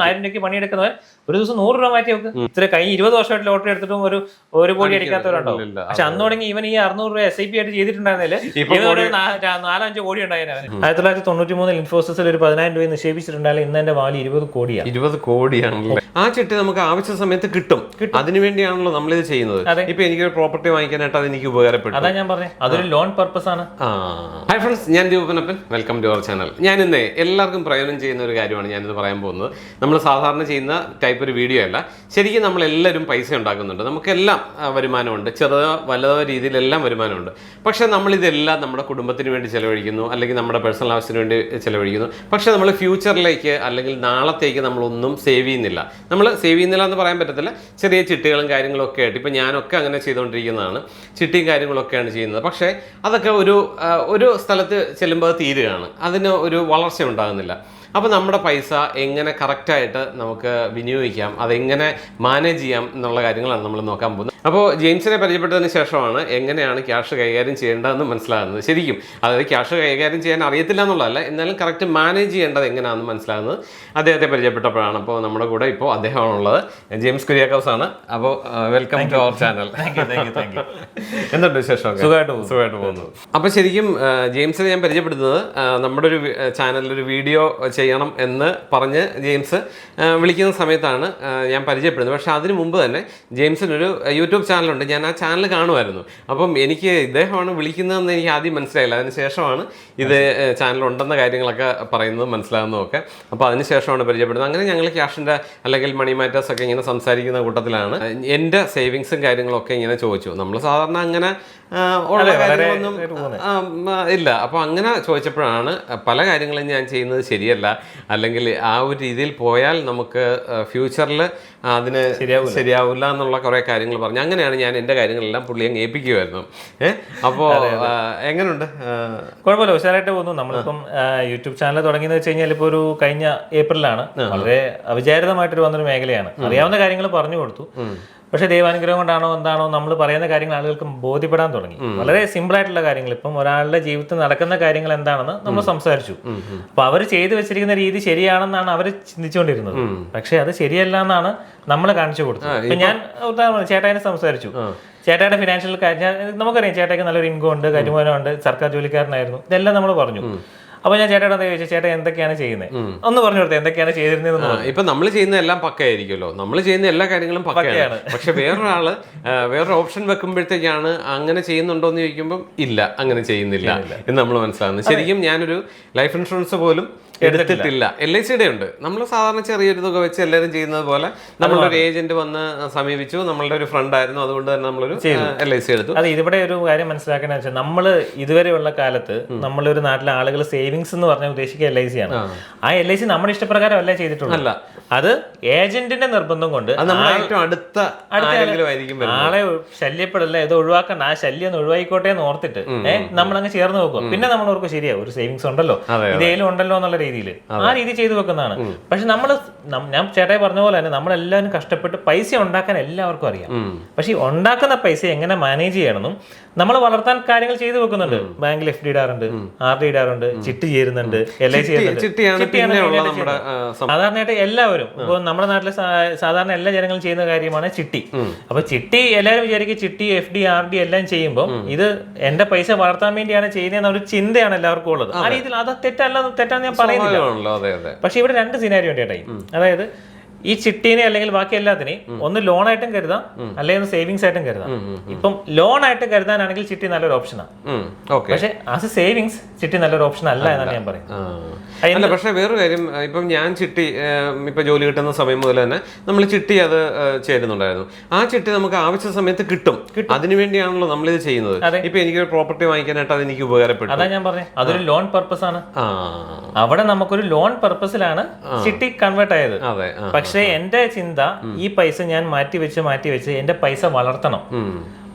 1000 രൂപയ്ക്ക് പണിയെടുക്കുന്നവൻ ഒരു ദിവസം 100 രൂപ മാറ്റി വെക്ക്. ഇത്ര കഴിഞ്ഞ 20 വർഷമായിട്ട് ലോട്ടറി എടുത്തിട്ടും ഒരു കോടി അടിക്കാത്തവരുണ്ടാവും. പക്ഷെ അന്ന് തുടങ്ങി ഇവൻ ഈ 600 രൂപ SIP ആയിട്ട് ചെയ്തിട്ടുണ്ടായിരുന്നില്ല, ഇവൻ 4-5 കോടി ഉണ്ടായിരുന്നു. 1993 ഇൻഫോസിസിൽ ഒരു 10,000 രൂപ നിക്ഷേപിച്ചിട്ടുണ്ടായാലും ഇന്ന് എന്റെ വാല്യൂ 20 കോടിയാണ്. 20 കോടിയാണല്ലോ. ആ ചിട്ടി നമുക്ക് ആവശ്യ സമയത്ത് കിട്ടും. അതിനുവേണ്ടിയാണല്ലോ നമ്മളിത് ചെയ്യുന്നത്. ഇപ്പൊ എനിക്കൊരു പ്രോപ്പർട്ടി വാങ്ങിക്കാനായിട്ട് അത് എനിക്ക് ഉപകാരപ്പെട്ടു. അതാ ഞാൻ പറഞ്ഞത്, അതൊരു ലോൺ പർപ്പസ് ആണ്. ഹായ് ഫ്രണ്ട്സ്, ഞാൻ Deepanappan. Welcome to our channel. ഞാൻ ഇന്ന് എല്ലാവർക്കും പ്രയോജനം ചെയ്യുന്ന ഒരു കാര്യമാണ് ഞാനിത് പറയാൻ പോകുന്നത്. നമ്മൾ സാധാരണ ചെയ്യുന്ന ടൈപ്പ് ഒരു വീഡിയോ അല്ല. ശരിക്കും നമ്മളെല്ലാവരും പൈസ ഉണ്ടാക്കുന്നുണ്ട്, നമുക്കെല്ലാം വരുമാനമുണ്ട്, ചെറുതോ വലുതോ രീതിയിലെല്ലാം വരുമാനമുണ്ട്. പക്ഷേ നമ്മളിതെല്ലാം നമ്മുടെ കുടുംബത്തിന് വേണ്ടി ചിലവഴിക്കുന്നു, അല്ലെങ്കിൽ നമ്മുടെ പേഴ്സണൽ ആവശ്യത്തിന് വേണ്ടി ചിലവഴിക്കുന്നു. പക്ഷേ നമ്മൾ ഫ്യൂച്ചറിലേക്ക് അല്ലെങ്കിൽ നാളത്തേക്ക് നമ്മളൊന്നും സേവ് ചെയ്യുന്നില്ല. നമ്മൾ സേവ് ചെയ്യുന്നില്ല എന്ന് പറയാൻ പറ്റത്തില്ല. ചെറിയ ചിട്ടികളും കാര്യങ്ങളും ഒക്കെ ആയിട്ട് ഇപ്പം ഞാനൊക്കെ അങ്ങനെ ചെയ്തുകൊണ്ടിരിക്കുന്നതാണ്. ചിട്ടിയും കാര്യങ്ങളൊക്കെയാണ് ചെയ്യുന്നത്. പക്ഷേ അതൊക്കെ ഒരു സ്ഥലത്ത് ചെല്ലുമ്പോൾ തീരുകയാണ്, അതിന് ഒരു വളർച്ച ഉണ്ടാകുന്നില്ല. അപ്പോൾ നമ്മുടെ പൈസ എങ്ങനെ കറക്റ്റായിട്ട് നമുക്ക് വിനിയോഗിക്കാം, അതെങ്ങനെ മാനേജ് ചെയ്യാം എന്നുള്ള കാര്യങ്ങളാണ് നമ്മൾ നോക്കാൻ പോകുന്നത്. അപ്പോൾ ജെയിംസിനെ പരിചയപ്പെട്ടതിന് ശേഷമാണ് എങ്ങനെയാണ് ക്യാഷ് കൈകാര്യം ചെയ്യേണ്ടതെന്ന് മനസ്സിലാകുന്നത്. ശരിക്കും അതായത് ക്യാഷ് കൈകാര്യം ചെയ്യാൻ അറിയത്തില്ല എന്നുള്ളതല്ല, എന്നാലും കറക്റ്റ് മാനേജ് ചെയ്യേണ്ടത് എങ്ങനെയാണെന്ന് മനസ്സിലാകുന്നത് അദ്ദേഹത്തെ പരിചയപ്പെട്ടപ്പോഴാണ്. അപ്പോൾ നമ്മുടെ കൂടെ ഇപ്പോൾ അദ്ദേഹമാണുള്ളത്, ജെയിംസ് കുര്യാക്കോസ് ആണ്. അപ്പോൾ വെൽക്കം ടു അവർ ചാനൽ. എന്തുണ്ട് വിശേഷം? സുഖമായിട്ട് പോകുന്നു. അപ്പോൾ ശരിക്കും ജെയിംസിനെ ഞാൻ പരിചയപ്പെടുത്തുന്നത് നമ്മുടെ ഒരു ചാനലിലൊരു വീഡിയോ ചെയ്യണം എന്ന് പറഞ്ഞ് ജെയിംസ് വിളിക്കുന്ന സമയത്താണ് ഞാൻ പരിചയപ്പെടുന്നത്. പക്ഷേ അതിന് മുമ്പ് തന്നെ ജെയിംസിനൊരു യൂട്യൂബ് ചാനലുണ്ട്. ഞാൻ ആ ചാനൽ കാണുമായിരുന്നു. അപ്പം എനിക്ക് ഇദ്ദേഹമാണ് വിളിക്കുന്നതെന്ന് എനിക്ക് ആദ്യം മനസ്സിലായില്ല. അതിനുശേഷമാണ് ഇത് ചാനലുണ്ടെന്ന കാര്യങ്ങളൊക്കെ പറയുന്നതും മനസ്സിലാകുന്നതും. അപ്പോൾ അതിനുശേഷമാണ് പരിചയപ്പെടുന്നത്. അങ്ങനെ ഞങ്ങൾ ക്യാഷിൻ്റെ അല്ലെങ്കിൽ മണി മാറ്റേഴ്സ് ഒക്കെ ഇങ്ങനെ സംസാരിക്കുന്ന കൂട്ടത്തിലാണ് എൻ്റെ സേവിങ്സും കാര്യങ്ങളൊക്കെ ഇങ്ങനെ ചോദിച്ചു. നമ്മൾ സാധാരണ അങ്ങനെ ഉള്ള കാര്യങ്ങളൊന്നും ഇല്ല. അപ്പോൾ അങ്ങനെ ചോദിച്ചപ്പോഴാണ് പല കാര്യങ്ങളും ഞാൻ ചെയ്യുന്നത് ശരിയല്ല, അല്ലെങ്കിൽ ആ ഒരു രീതിയിൽ പോയാൽ നമുക്ക് ഫ്യൂച്ചറിൽ അതിന് ശരിയാവില്ല എന്നുള്ള കുറേ കാര്യങ്ങൾ പറഞ്ഞു. അങ്ങനെയാണ് ഞാൻ എൻ്റെ കാര്യങ്ങളെല്ലാം പുള്ളി അങ്ങ് ഏൽപ്പിക്കുമായിരുന്നു. അപ്പോൾ എങ്ങനെയുണ്ട്? കുഴപ്പമില്ല, ഉഷാറായിട്ട് പോകുന്നു. നമ്മളിപ്പം യൂട്യൂബ് ചാനൽ തുടങ്ങിയെന്ന് വെച്ച് കഴിഞ്ഞാൽ ഇപ്പോൾ ഒരു കഴിഞ്ഞ ഏപ്രിലാണ്. വളരെ അവിചാരിതമായിട്ടൊരു വന്നൊരു മേഖലയാണ്. അറിയാവുന്ന കാര്യങ്ങൾ പറഞ്ഞു കൊടുത്തു. പക്ഷെ ദൈവാനുഗ്രഹം കൊണ്ടാണോ എന്താണോ നമ്മൾ പറയുന്ന കാര്യങ്ങൾ ആളുകൾക്ക് ബോധ്യപ്പെടാൻ തുടങ്ങി. വളരെ സിമ്പിൾ ആയിട്ടുള്ള കാര്യങ്ങൾ, ഇപ്പം ഒരാളുടെ ജീവിതത്തിൽ നടക്കുന്ന കാര്യങ്ങൾ എന്താണെന്ന് നമ്മൾ സംസാരിച്ചു. അപ്പൊ അവർ ചെയ്തു വെച്ചിരിക്കുന്ന രീതി ശരിയാണെന്നാണ് അവർ ചിന്തിച്ചുകൊണ്ടിരുന്നത്. പക്ഷെ അത് ശരിയല്ല എന്നാണ് നമ്മൾ കാണിച്ചു കൊടുത്തത്. അപ്പൊ ഞാൻ ചേട്ടായിനെ സംസാരിച്ചു. ചേട്ടായുടെ ഫിനാൻഷ്യൽ നമുക്കറിയാം, ചേട്ടായിക്ക് നല്ലൊരു ഇൻകം ഉണ്ട്, വരുമാനമുണ്ട്, സർക്കാർ ജോലിക്കാരനായിരുന്നു. ഇതെല്ലാം നമ്മൾ പറഞ്ഞു. അപ്പൊ ഞാൻ ചേട്ടാ ചോദിച്ചു, ചേട്ടാ എന്തൊക്കെയാണ് ചെയ്യുന്നത് ഒന്ന് പറഞ്ഞു കൊടുത്തത്, എന്തൊക്കെയാണ് ചെയ്തിരുന്നത്. ഇപ്പൊ നമ്മൾ ചെയ്യുന്ന എല്ലാം പക്കയായിരിക്കുമല്ലോ, നമ്മൾ ചെയ്യുന്ന എല്ലാ കാര്യങ്ങളും പക്കയാണ്. പക്ഷെ വേറൊരു ഓപ്ഷൻ വെക്കുമ്പോഴത്തേക്കാണ് അങ്ങനെ ചെയ്യുന്നുണ്ടോ എന്ന് ചോദിക്കുമ്പോൾ ഇല്ല, അങ്ങനെ ചെയ്യുന്നില്ല എന്ന് നമ്മൾ മനസ്സിലാകുന്നത്. ശരിക്കും ഞാനൊരു ലൈഫ് ഇൻഷുറൻസ് പോലും എടുത്തിട്ടില്ല. LICയുടെ ഉണ്ട്. നമ്മൾ സാധാരണ ചെറിയൊരു തുക വെച്ച് എല്ലാവരും ചെയ്യുന്നത് പോലെ നമ്മളുടെ ഒരു ഏജന്റ് വന്ന് സമീപിച്ചു. നമ്മളുടെ ഒരു ഫ്രണ്ട് ആയിരുന്നു, അതുകൊണ്ട് തന്നെ നമ്മളൊരു LIC എടുത്തു. അതെ, ഇവിടെ ഒരു കാര്യം മനസ്സിലാക്കണമെന്ന് വെച്ചാൽ നമ്മൾ ഇതുവരെയുള്ള കാലത്ത് നമ്മളൊരു നാട്ടിലെ ആളുകൾ സേവിങ്സ് എന്ന് പറഞ്ഞാൽ ഉദ്ദേശിക്കുക LIC ആണ്. ആ LIC നമ്മുടെ ഇഷ്ടപ്രകാരം അല്ല ചെയ്തിട്ടുള്ളൂ. അത് ഏജന്റിന്റെ നിർബന്ധം കൊണ്ട് ആളെ ശല്യപ്പെടല്ല, ഇത് ഒഴിവാക്കണ്ട, ആ ശല്യം ഒന്ന് ഒഴിവായിക്കോട്ടെ എന്ന് ഓർത്തിട്ട് നമ്മളങ്ങ് ചേർന്ന് വെക്കും. പിന്നെ നമ്മൾ ഓർക്കും ശരിയാ, ഒരു സേവിങ്സ് ഉണ്ടല്ലോ, ഇതേലും ഉണ്ടല്ലോ എന്നുള്ള രീതിയിൽ ആ രീതി ചെയ്തു വെക്കുന്നതാണ്. പക്ഷെ ഞാൻ ചേട്ടായി പറഞ്ഞ പോലെ തന്നെ നമ്മളെല്ലാവരും കഷ്ടപ്പെട്ട് പൈസ ഉണ്ടാക്കാൻ എല്ലാവർക്കും അറിയാം. പക്ഷെ ഉണ്ടാക്കുന്ന പൈസ എങ്ങനെ മാനേജ് ചെയ്യണമെന്നും നമ്മൾ വളർത്താൻ കാര്യങ്ങൾ ചെയ്തു വെക്കുന്നുണ്ട്. ബാങ്കിൽ FD ഇടാറുണ്ട്, RD ഇടാറുണ്ട്, ചിട്ടി ചേരുന്നുണ്ട്, LIC ചെയ്യുന്നുണ്ട്. സാധാരണയായിട്ട് എല്ലാവരും ഇപ്പൊ നമ്മുടെ നാട്ടിലെ സാധാരണ എല്ലാ ജനങ്ങളും ചെയ്യുന്ന കാര്യമാണ് ചിട്ടി. അപ്പൊ ചിട്ടി എല്ലാവരും വിചാരിക്കും ചിട്ടി FD RD എല്ലാം ചെയ്യുമ്പോൾ ഇത് എന്റെ പൈസ വളർത്താൻ വേണ്ടിയാണ് ചെയ്യുന്നതെന്ന ഒരു ചിന്തയാണ് എല്ലാവർക്കും ഉള്ളത്. ആ രീതിയിൽ അത് തെറ്റാന്ന് ഞാൻ പറയുന്നില്ല. പക്ഷെ ഇവിടെ രണ്ട് സിനാരിയോ ഉണ്ട് ചേട്ടായി. അതായത് ഈ ചിട്ടീനെ അല്ലെങ്കിൽ ബാക്കി എല്ലാത്തിനെയും ഒന്ന് ലോൺ ആയിട്ടും കരുതാം, അല്ലെങ്കിൽ ഒന്ന് സേവിങ്സ് ആയിട്ടും കരുതാം. ഇപ്പം ലോൺ ആയിട്ട് കരുതാനാണെങ്കിൽ ചിട്ടി നല്ലൊരു ഓപ്ഷനാണ്. പക്ഷെ ആസ് എ സേവിങ്സ് ചിട്ടി നല്ലൊരു ഓപ്ഷൻ അല്ല എന്നാണ് ഞാൻ പറയുന്നത്. പക്ഷെ വേറൊരു കാര്യം, ഇപ്പം ഞാൻ ചിട്ടി ഇപ്പൊ ജോലി കിട്ടുന്ന സമയം മുതൽ തന്നെ നമ്മൾ ചിട്ടി അത് ചേരുന്നുണ്ടായിരുന്നു. ആ ചിട്ടി നമുക്ക് ആവശ്യ സമയത്ത് കിട്ടും. അതിനുവേണ്ടിയാണല്ലോ നമ്മളിത് ചെയ്യുന്നത്. ഇപ്പൊ എനിക്കൊരു പ്രോപ്പർട്ടി വാങ്ങിക്കാനായിട്ട് അത് എനിക്ക് ഉപകാരപ്പെട്ടു. അതാ ഞാൻ പറഞ്ഞത്, അതൊരു ലോൺ പർപ്പസ് ആണ്. അവിടെ നമുക്കൊരു ലോൺ പർപ്പസിലാണ് ചിട്ടി കൺവേർട്ട് ആയത്. പക്ഷെ എന്റെ ചിന്ത, ഈ പൈസ ഞാൻ മാറ്റി വെച്ച് എന്റെ പൈസ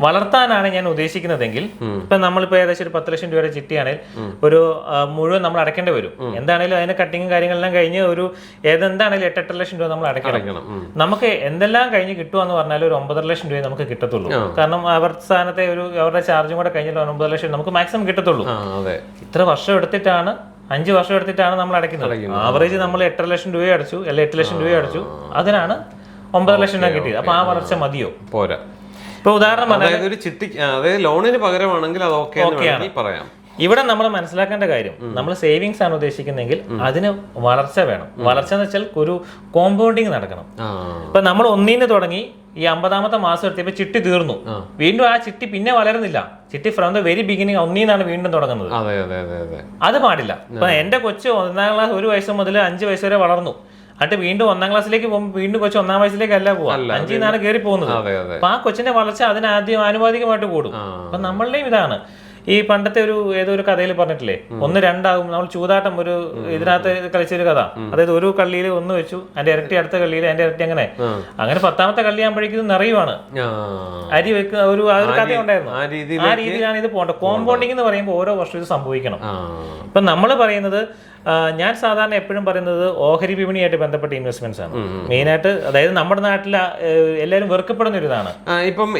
വളർത്താനാണ് ഞാൻ ഉദ്ദേശിക്കുന്നതെങ്കിൽ, ഇപ്പൊ നമ്മളിപ്പോ ഏകദേശം ഒരു 10 ലക്ഷം രൂപയുടെ ചിട്ടിയാണെങ്കിൽ ഒരു മുഴുവൻ നമ്മൾ അടയ്ക്കേണ്ടി വരും. എന്താണെങ്കിലും അതിന്റെ കട്ടിങ്ങും കാര്യങ്ങളെല്ലാം കഴിഞ്ഞ് ഒരു എന്താണെങ്കിലും 8-8 ലക്ഷം രൂപ നമ്മൾ അടയ്ക്കണം. നമുക്ക് എന്തെല്ലാം കഴിഞ്ഞ് കിട്ടുമെന്ന് പറഞ്ഞാൽ ഒരു 9.5 ലക്ഷം രൂപ നമുക്ക് കിട്ടത്തുള്ളൂ. കാരണം അവസാനത്തെ അവരുടെ ചാർജും കൂടെ കഴിഞ്ഞിട്ട് 9 ലക്ഷം നമുക്ക് മാക്സിമം കിട്ടത്തുള്ളൂ. ഇത്ര വർഷം എടുത്തിട്ടാണ് 5 വർഷം എടുത്തിട്ടാണ് നമ്മൾ അടയ്ക്കുന്നത്. ആവറേജ് നമ്മൾ 8.5 ലക്ഷം രൂപ അടച്ചു, അല്ലെ 8 ലക്ഷം രൂപ അടച്ചു, അതിനാണ് 9 ലക്ഷം രൂപ കിട്ടിയത്. അപ്പൊ ആ വളർച്ച മതിയോ? പോരാ. ഇപ്പൊ ഉദാഹരണം പറഞ്ഞാൽ ഒരു ചിട്ടി, അതായത് ലോണിന് പകരമാണെങ്കിൽ അത് ഓക്കെ പറയാം. ഇവിടെ നമ്മൾ മനസ്സിലാക്കേണ്ട കാര്യം, നമ്മൾ സേവിങ്സ് ആണ് ഉദ്ദേശിക്കുന്നതെങ്കിൽ അതിന് വളർച്ച വേണം. വളർച്ച എന്ന് വെച്ചാൽ ഒരു കോമ്പൗണ്ടിങ് നടക്കണം. ഇപ്പൊ നമ്മൾ 1 തുടങ്ങി ഈ 50ാമത്തെ മാസം എടുത്തപ്പോ ചിട്ടി തീർന്നു, വീണ്ടും ആ ചിട്ടി പിന്നെ വളരുന്നില്ല. ചിട്ടി ഫ്രം ദ വെരി ബിഗിനിങ് 1 വീണ്ടും തുടങ്ങുന്നത്. അത് പാടില്ല. ഇപ്പൊ എന്റെ കൊച്ചു 1ാം ക്ലാസ് 1 വയസ്സ് മുതൽ 5 വയസ്സ് വരെ വളർന്നു. എന്നിട്ട് വീണ്ടും 1ാം ക്ലാസ്സിലേക്ക് പോകുമ്പോൾ വീണ്ടും കൊച്ചു 1ാം വയസ്സിലേക്കല്ല പോവാ, 5ൽ നിന്നാണ് കയറി പോകുന്നത്. അപ്പൊ ആ കൊച്ചിന്റെ വളർച്ച അതിനാദ്യം ആനുപാതികമായിട്ട് കൂടും. അപ്പൊ നമ്മളുടെയും ഇതാണ് ഈ പണ്ടത്തെ ഏതോ ഒരു കഥയിൽ പറഞ്ഞിട്ടില്ലേ, 1, 2 ആകും. നമ്മൾ ചൂതാട്ടം ഒരു ഇതിനകത്ത് കളിച്ചൊരു കഥ. അതായത് ഒരു കള്ളിയിൽ 1 വെച്ചു, അതിന്റെ ഇരട്ടി അടുത്ത കള്ളിയിൽ അതിന്റെ ഇരട്ടി, അങ്ങനെ 10ാമത്തെ കള്ളി ആകുമ്പോഴേക്കും ഇത് നിറയുവാണ്. അരി വെക്കുന്ന ആ ഒരു കഥ ഉണ്ടായിരുന്നു. ആ രീതിയിലാണ് ഇത് പോകേണ്ടത്. കോമ്പൗണ്ടിങ് എന്ന് പറയുമ്പോൾ ഓരോ വർഷവും ഇത് സംഭവിക്കണം. ഇപ്പൊ നമ്മൾ പറയുന്നത്, ഞാൻ സാധാരണ എപ്പോഴും പറയുന്നത് ഓഹരി വിപണിയായിട്ട് ബന്ധപ്പെട്ട ഇൻവെസ്റ്റ്മെന്റ്സ് ആണ് മെയിനായിട്ട്. അതായത് നമ്മുടെ നാട്ടിൽ എല്ലാവരും വെറുക്കപ്പെടുന്ന ഒരു ഇതാണ്. ഇപ്പം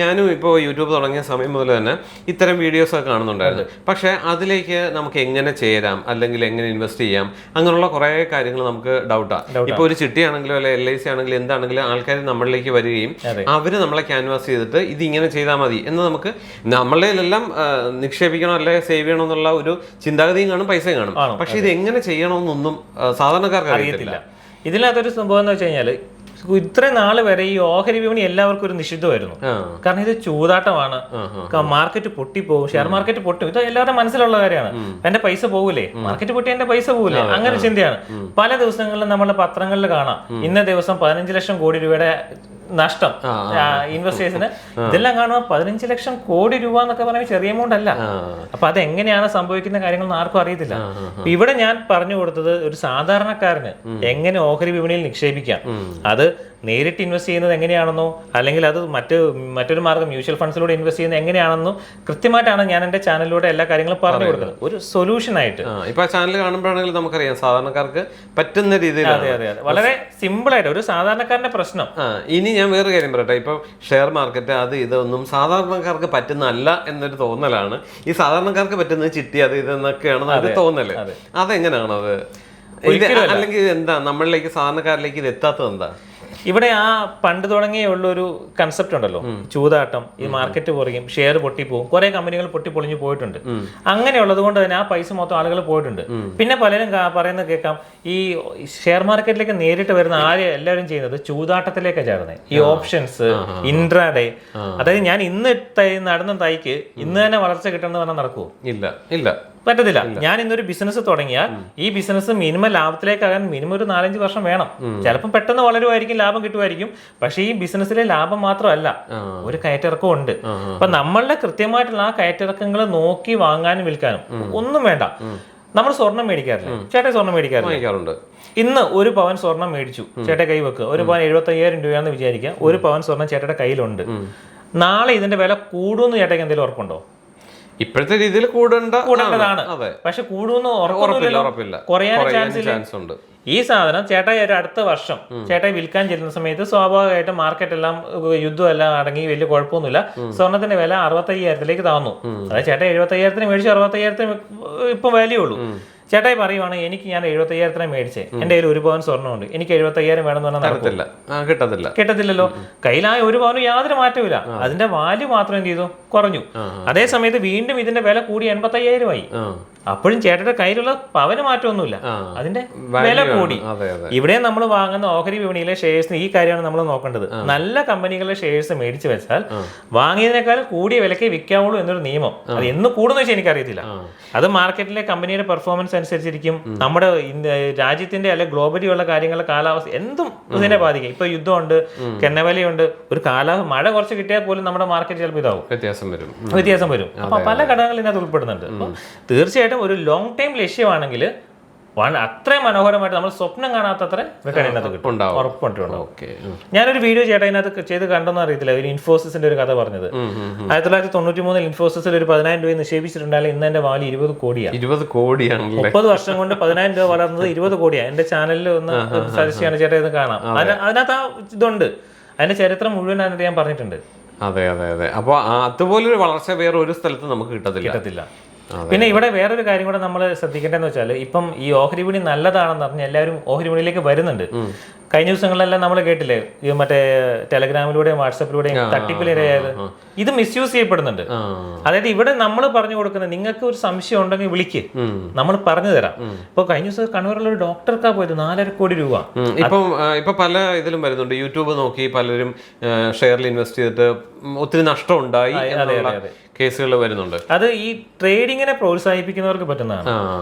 ഞാനും ഇപ്പോൾ യൂട്യൂബ് തുടങ്ങിയ സമയം മുതൽ തന്നെ ഇത്തരം വീഡിയോസ് ഒക്കെ കാണുന്നുണ്ടായിരുന്നു. പക്ഷെ അതിലേക്ക് നമുക്ക് എങ്ങനെ ചേരാം, അല്ലെങ്കിൽ എങ്ങനെ ഇൻവെസ്റ്റ് ചെയ്യാം, അങ്ങനെയുള്ള കുറെ കാര്യങ്ങൾ നമുക്ക് ഡൗട്ടാണ്. ഇപ്പൊ ഒരു ചിട്ടിയാണെങ്കിലും അല്ലെ LIC ആണെങ്കിലും എന്താണെങ്കിലും ആൾക്കാർ നമ്മളിലേക്ക് വരികയും അവര് നമ്മളെ ക്യാൻവാസ് ചെയ്തിട്ട് ഇത് ഇങ്ങനെ ചെയ്താൽ മതി എന്ന് നമുക്ക് നമ്മളിലെല്ലാം നിക്ഷേപിക്കണം അല്ലെ സേവ് ചെയ്യണം എന്നുള്ള ഒരു ചിന്താഗതിയും കാണും, പൈസയും കാണും. പക്ഷെ ഇത് എങ്ങനെ ചെയ്യണമെന്നൊന്നും സാധാരണക്കാർക്ക് അറിയത്തില്ല. ഇതിനകത്തൊരു സംഭവം എന്ന് വെച്ച് കഴിഞ്ഞാല്, ഇത്രയും നാള് വരെ ഈ ഓഹരി വിപണി എല്ലാവർക്കും ഒരു നിഷിദ്ധമായിരുന്നു. കാരണം ഇത് ചൂതാട്ടമാണ്, മാർക്കറ്റ് പൊട്ടിപ്പോകും, ഷെയർ മാർക്കറ്റ് പൊട്ടും, ഇത് എല്ലാവരുടെ മനസ്സിലുള്ള കാര്യമാണ്. എന്റെ പൈസ പോകൂലേ, മാർക്കറ്റ് പൊട്ടി എന്റെ പൈസ പോകൂലേ, അങ്ങനെ ചിന്തയാണ്. പല ദിവസങ്ങളിലും നമ്മുടെ പത്രങ്ങളിൽ കാണാം, ഇന്ന ദിവസം 15 ലക്ഷം കോടി രൂപയുടെ നഷ്ടം ഇൻവെസ്റ്റേഴ്സിന്. ഇതെല്ലാം കാണുമ്പോൾ 15 ലക്ഷം കോടി രൂപ എന്നൊക്കെ പറയുമ്പോൾ ചെറിയ എമൗണ്ട് അല്ല. അപ്പൊ അതെങ്ങനെയാണ് സംഭവിക്കുന്ന കാര്യങ്ങളൊന്നും ആർക്കും അറിയത്തില്ല. ഇവിടെ ഞാൻ പറഞ്ഞു കൊടുത്തത് ഒരു സാധാരണക്കാരന് എങ്ങനെ ഓഹരി വിപണിയിൽ നിക്ഷേപിക്കാം, അത് നേരിട്ട് ഇൻവെസ്റ്റ് ചെയ്യുന്നത് എങ്ങനെയാണെന്നോ അല്ലെങ്കിൽ അത് മറ്റൊരു മാർഗ്ഗം മ്യൂച്വൽ ഫണ്ട്സിലൂടെ ഇൻവെസ്റ്റ് ചെയ്യുന്നത് എങ്ങനെയാണെന്നോ കൃത്യമായിട്ടാണ് ഞാൻ എന്റെ ചാനലിലൂടെ എല്ലാ കാര്യങ്ങളും പറഞ്ഞു കൊടുക്കുന്നത്, ഒരു സൊല്യൂഷൻ ആയിട്ട്. ഇപ്പൊ ചാനൽ കാണുമ്പോഴാണെങ്കിലും നമുക്കറിയാം സാധാരണക്കാർക്ക് പറ്റുന്ന രീതിയിൽ. അതെ അതെ അതെ, വളരെ സിമ്പിൾ ആയിട്ട് ഒരു സാധാരണക്കാരന്റെ പ്രശ്നം. ഇനി ഞാൻ വേറെ കാര്യം പറയട്ടെ, ഇപ്പൊ ഷെയർ മാർക്കറ്റ് അത് ഇതൊന്നും സാധാരണക്കാർക്ക് പറ്റുന്നല്ല എന്നൊരു തോന്നലാണ്. ഈ സാധാരണക്കാർക്ക് പറ്റുന്നത് ചിട്ടി അത് ഇതെന്നൊക്കെയാണെന്ന് അത് തോന്നല്. അതെങ്ങനെയാണ് അത്? അല്ലെങ്കിൽ എന്താ നമ്മളിലേക്ക് സാധാരണക്കാരിലേക്ക് ഇത് എത്താത്തത് എന്താ? ഇവിടെ ആ പണ്ട് തുടങ്ങിയുള്ളൊരു കൺസെപ്റ്റ് ഉണ്ടല്ലോ, ചൂതാട്ടം, ഈ മാർക്കറ്റ് കുറയും, ഷെയർ പൊട്ടിപ്പോവും, കുറെ കമ്പനികൾ പൊട്ടിപ്പൊളിഞ്ഞു പോയിട്ടുണ്ട്. അങ്ങനെയുള്ളത് കൊണ്ട് തന്നെ ആ പൈസ മൊത്തം ആളുകൾ പോയിട്ടുണ്ട്. പിന്നെ പലരും പറയുന്നത് കേൾക്കാം, ഈ ഷെയർ മാർക്കറ്റിലേക്ക് നേരിട്ട് വരുന്ന എല്ലാവരും ചെയ്യുന്നത് ചൂതാട്ടത്തിലേക്കാണ് ചേർന്നത്. ഈ ഓപ്ഷൻസ്, ഇൻട്രാഡേ, അതായത് ഞാൻ ഇന്ന് നടന്ന തൈക്ക് ഇന്ന് തന്നെ വളർച്ച കിട്ടണമെന്ന് പറഞ്ഞാൽ നടക്കുമോ? ഇല്ല ഇല്ല, പറ്റത്തില്ല. ഞാൻ ഇന്നൊരു ബിസിനസ് തുടങ്ങിയാൽ ഈ ബിസിനസ് മിനിമം ലാഭത്തിലേക്കാകാൻ മിനിമം ഒരു 4-5 വർഷം വേണം. ചിലപ്പോൾ പെട്ടെന്ന് വളരുമായിരിക്കും, ലാഭം കിട്ടുമായിരിക്കും. പക്ഷേ ഈ ബിസിനസ്സിലെ ലാഭം മാത്രമല്ല, ഒരു കയറ്റിറക്കം ഉണ്ട്. അപ്പൊ നമ്മളുടെ കൃത്യമായിട്ടുള്ള ആ കയറ്റിറക്കങ്ങൾ നോക്കി വാങ്ങാനും വിൽക്കാനും ഒന്നും വേണ്ട. നമ്മൾ സ്വർണം മേടിക്കാറില്ല, ചേട്ടൻ സ്വർണം മേടിക്കാറുണ്ട്. ഇന്ന് 1 പവൻ സ്വർണം മേടിച്ചു, ചേട്ടൻ കൈ വെക്കുക, 1 പവൻ 75,000 രൂപയാണെന്ന് വിചാരിക്കുക. 1 പവൻ സ്വർണം ചേട്ടയുടെ കയ്യിലുണ്ട്. നാളെ ഇതിന്റെ വില കൂടുമെന്ന് ചേട്ടയ്ക്ക് എന്തെങ്കിലും ഉറപ്പുണ്ടോ? ഇപ്പോഴത്തെ രീതിയിൽ കൂടേണ്ടതാണ്. പക്ഷെ കൂടുമെന്ന് ഉറപ്പില്ല, കുറയാൻ ചാൻസ് ഉണ്ട്. ഈ സാധനം ചേട്ടായി ഒരു അടുത്ത വർഷം ചേട്ടായി വിൽക്കാൻ ചെല്ലുന്ന സമയത്ത് സ്വാഭാവികമായിട്ടും മാർക്കറ്റ് എല്ലാം യുദ്ധം എല്ലാം അടങ്ങി വലിയ കുഴപ്പമൊന്നുമില്ല, സ്വർണത്തിന്റെ വില 65,000-ലേക്ക് താന്നു. അതായത് ചേട്ടായി 75,000-ന് മേടിച്ചു, 65,000-ന് ഇപ്പൊ വാല്യൂ ഉള്ളൂ. ചേട്ടായി പറയുവാണ്, എനിക്ക് ഞാൻ 75,000-ന് മേടിച്ചേ, എന്റെ കയ്യിൽ 1 പവൻ സ്വർണ്ണമുണ്ട്, എനിക്ക് 75,000 വേണമെന്ന് പറഞ്ഞാൽ കിട്ടത്തില്ലല്ലോ. കയ്യിലായ 1 പവന് യാതൊരു മാറ്റമില്ല, അതിന്റെ വാല്യൂ മാത്രം എന്ത് ചെയ്തു, കുറഞ്ഞു. അതേ സമയത്ത് വീണ്ടും ഇതിന്റെ വില കൂടി 85,000 ആയി. അപ്പോഴും ചേട്ടന്റെ കയ്യിലുള്ള പവന് മാറ്റമൊന്നുമില്ല, അതിന്റെ വില കൂടി. ഇവിടെ നമ്മൾ വാങ്ങുന്ന ഓഹരി വിപണിയിലെ ഷെയർസിന് ഈ കാര്യമാണ് നമ്മൾ നോക്കേണ്ടത്. നല്ല കമ്പനികളുടെ ഷെയർസ് മേടിച്ചു വെച്ചാൽ വാങ്ങിയതിനേക്കാൾ കൂടിയ വിലക്ക് വിൽക്കാവുള്ളൂ എന്നൊരു നിയമം. അത് എന്ന് കൂടുന്ന വെച്ചാൽ എനിക്കറിയത്തില്ല. അത് മാർക്കറ്റിലെ കമ്പനിയുടെ പെർഫോമൻസ് അനുസരിച്ചിരിക്കും, നമ്മുടെ രാജ്യത്തിന്റെ അല്ലെ ഗ്ലോബലി ഉള്ള കാര്യങ്ങളുടെ കാലാവസ്ഥ എന്തും ഇതിനെ ബാധിക്കും. ഇപ്പൊ യുദ്ധമുണ്ട്, കെണ്ണവിലയുണ്ട്, ഒരു മഴ കുറച്ച് കിട്ടിയാൽ പോലും നമ്മുടെ മാർക്കറ്റ് ചിലപ്പോൾ ഇതാവും, വ്യത്യാസം വരും. അപ്പൊ പല ഘടകങ്ങൾ ഇതിനകത്ത് ഉൾപ്പെടുന്നുണ്ട്. അപ്പൊ തീർച്ചയായിട്ടും ഒരു ലോങ് ടൈം ലക്ഷ്യമാണെങ്കിൽ അത്രയും മനോഹരമായിട്ട് നമ്മൾ സ്വപ്നം കാണാത്തത്ര റിട്ടേൺ ഇതിനകത്ത് കിട്ടും, ഉറപ്പുണ്ടാവും. ഞാനൊരു വീഡിയോ ചേട്ടാ ഇതിനകത്ത് ചെയ്ത് കണ്ടെന്ന് അറിയത്തില്ല, ഒരു ഇൻഫോസിസിന്റെ ഒരു കഥ പറഞ്ഞത്. 1993 ഇൻഫോസിസിൽ ഒരു 10,000 രൂപ നിക്ഷേപിച്ചിട്ടുണ്ടെങ്കിൽ ഇന്ന് എന്റെ വാല്യൂ 20 കോടിയാണ്. 30 വർഷം കൊണ്ട് 10,000 രൂപ വളർന്നത് 20 കോടിയാണ്. എന്റെ ചാനലിൽ ഒന്ന് സജസ്റ്റ് ചെയ്യാണ് ചേട്ടാ, ഇത് കാണാം. അതിനകത്ത് ആ ഇതുണ്ട്, അതിന്റെ ചരിത്രം മുഴുവൻ അതിനകത്ത് ഞാൻ പറഞ്ഞിട്ടുണ്ട്. അതെ അതെ അതെ. അപ്പൊ അതുപോലൊരു വളർച്ച വേറെ ഒരു സ്ഥലത്ത് നമുക്ക് കിട്ടത്തില്ല. പിന്നെ ഇവിടെ വേറൊരു കാര്യം കൂടെ നമ്മൾ ശ്രദ്ധിക്കേണ്ടതെന്ന് വെച്ചാൽ ഇപ്പം ഈ ഓഹരി വിപണി നല്ലതാണെന്ന് പറഞ്ഞ് എല്ലാവരും ഓഹരി വിപണിയിലേക്ക് വരുന്നുണ്ട്. കഴിഞ്ഞ ദിവസങ്ങളിലെല്ലാം നമ്മൾ കേട്ടില്ലേ ഈ മറ്റേ ടെലഗ്രാമിലൂടെയും വാട്സപ്പിലൂടെയും തട്ടിപ്പിലിരയായത്. ഇത് മിസ്യൂസ് ചെയ്യപ്പെടുന്നുണ്ട്. അതായത് ഇവിടെ നമ്മൾ പറഞ്ഞു കൊടുക്കുന്നത് നിങ്ങൾക്ക് ഒരു സംശയം ഉണ്ടെങ്കിൽ വിളിക്ക്, നമ്മൾ പറഞ്ഞു തരാം. ഇപ്പൊ കഴിഞ്ഞ ദിവസം കണ്ണൂരിലുള്ള ഒരു ഡോക്ടർക്കാ പോയത് 4.5 കോടി രൂപ. ഇപ്പൊ പല ഇതിലും വരുന്നുണ്ട്. യൂട്യൂബ് നോക്കി പലരും ഷെയറിൽ ഇൻവെസ്റ്റ് ചെയ്തിട്ട് ഒത്തിരി നഷ്ടം ഉണ്ടായി കേസുകൾ വരുന്നുണ്ട്. അത് ഈ ട്രേഡിങ്ങിനെ പ്രോത്സാഹിപ്പിക്കുന്നവർക്ക് പറ്റുന്നതാണ്.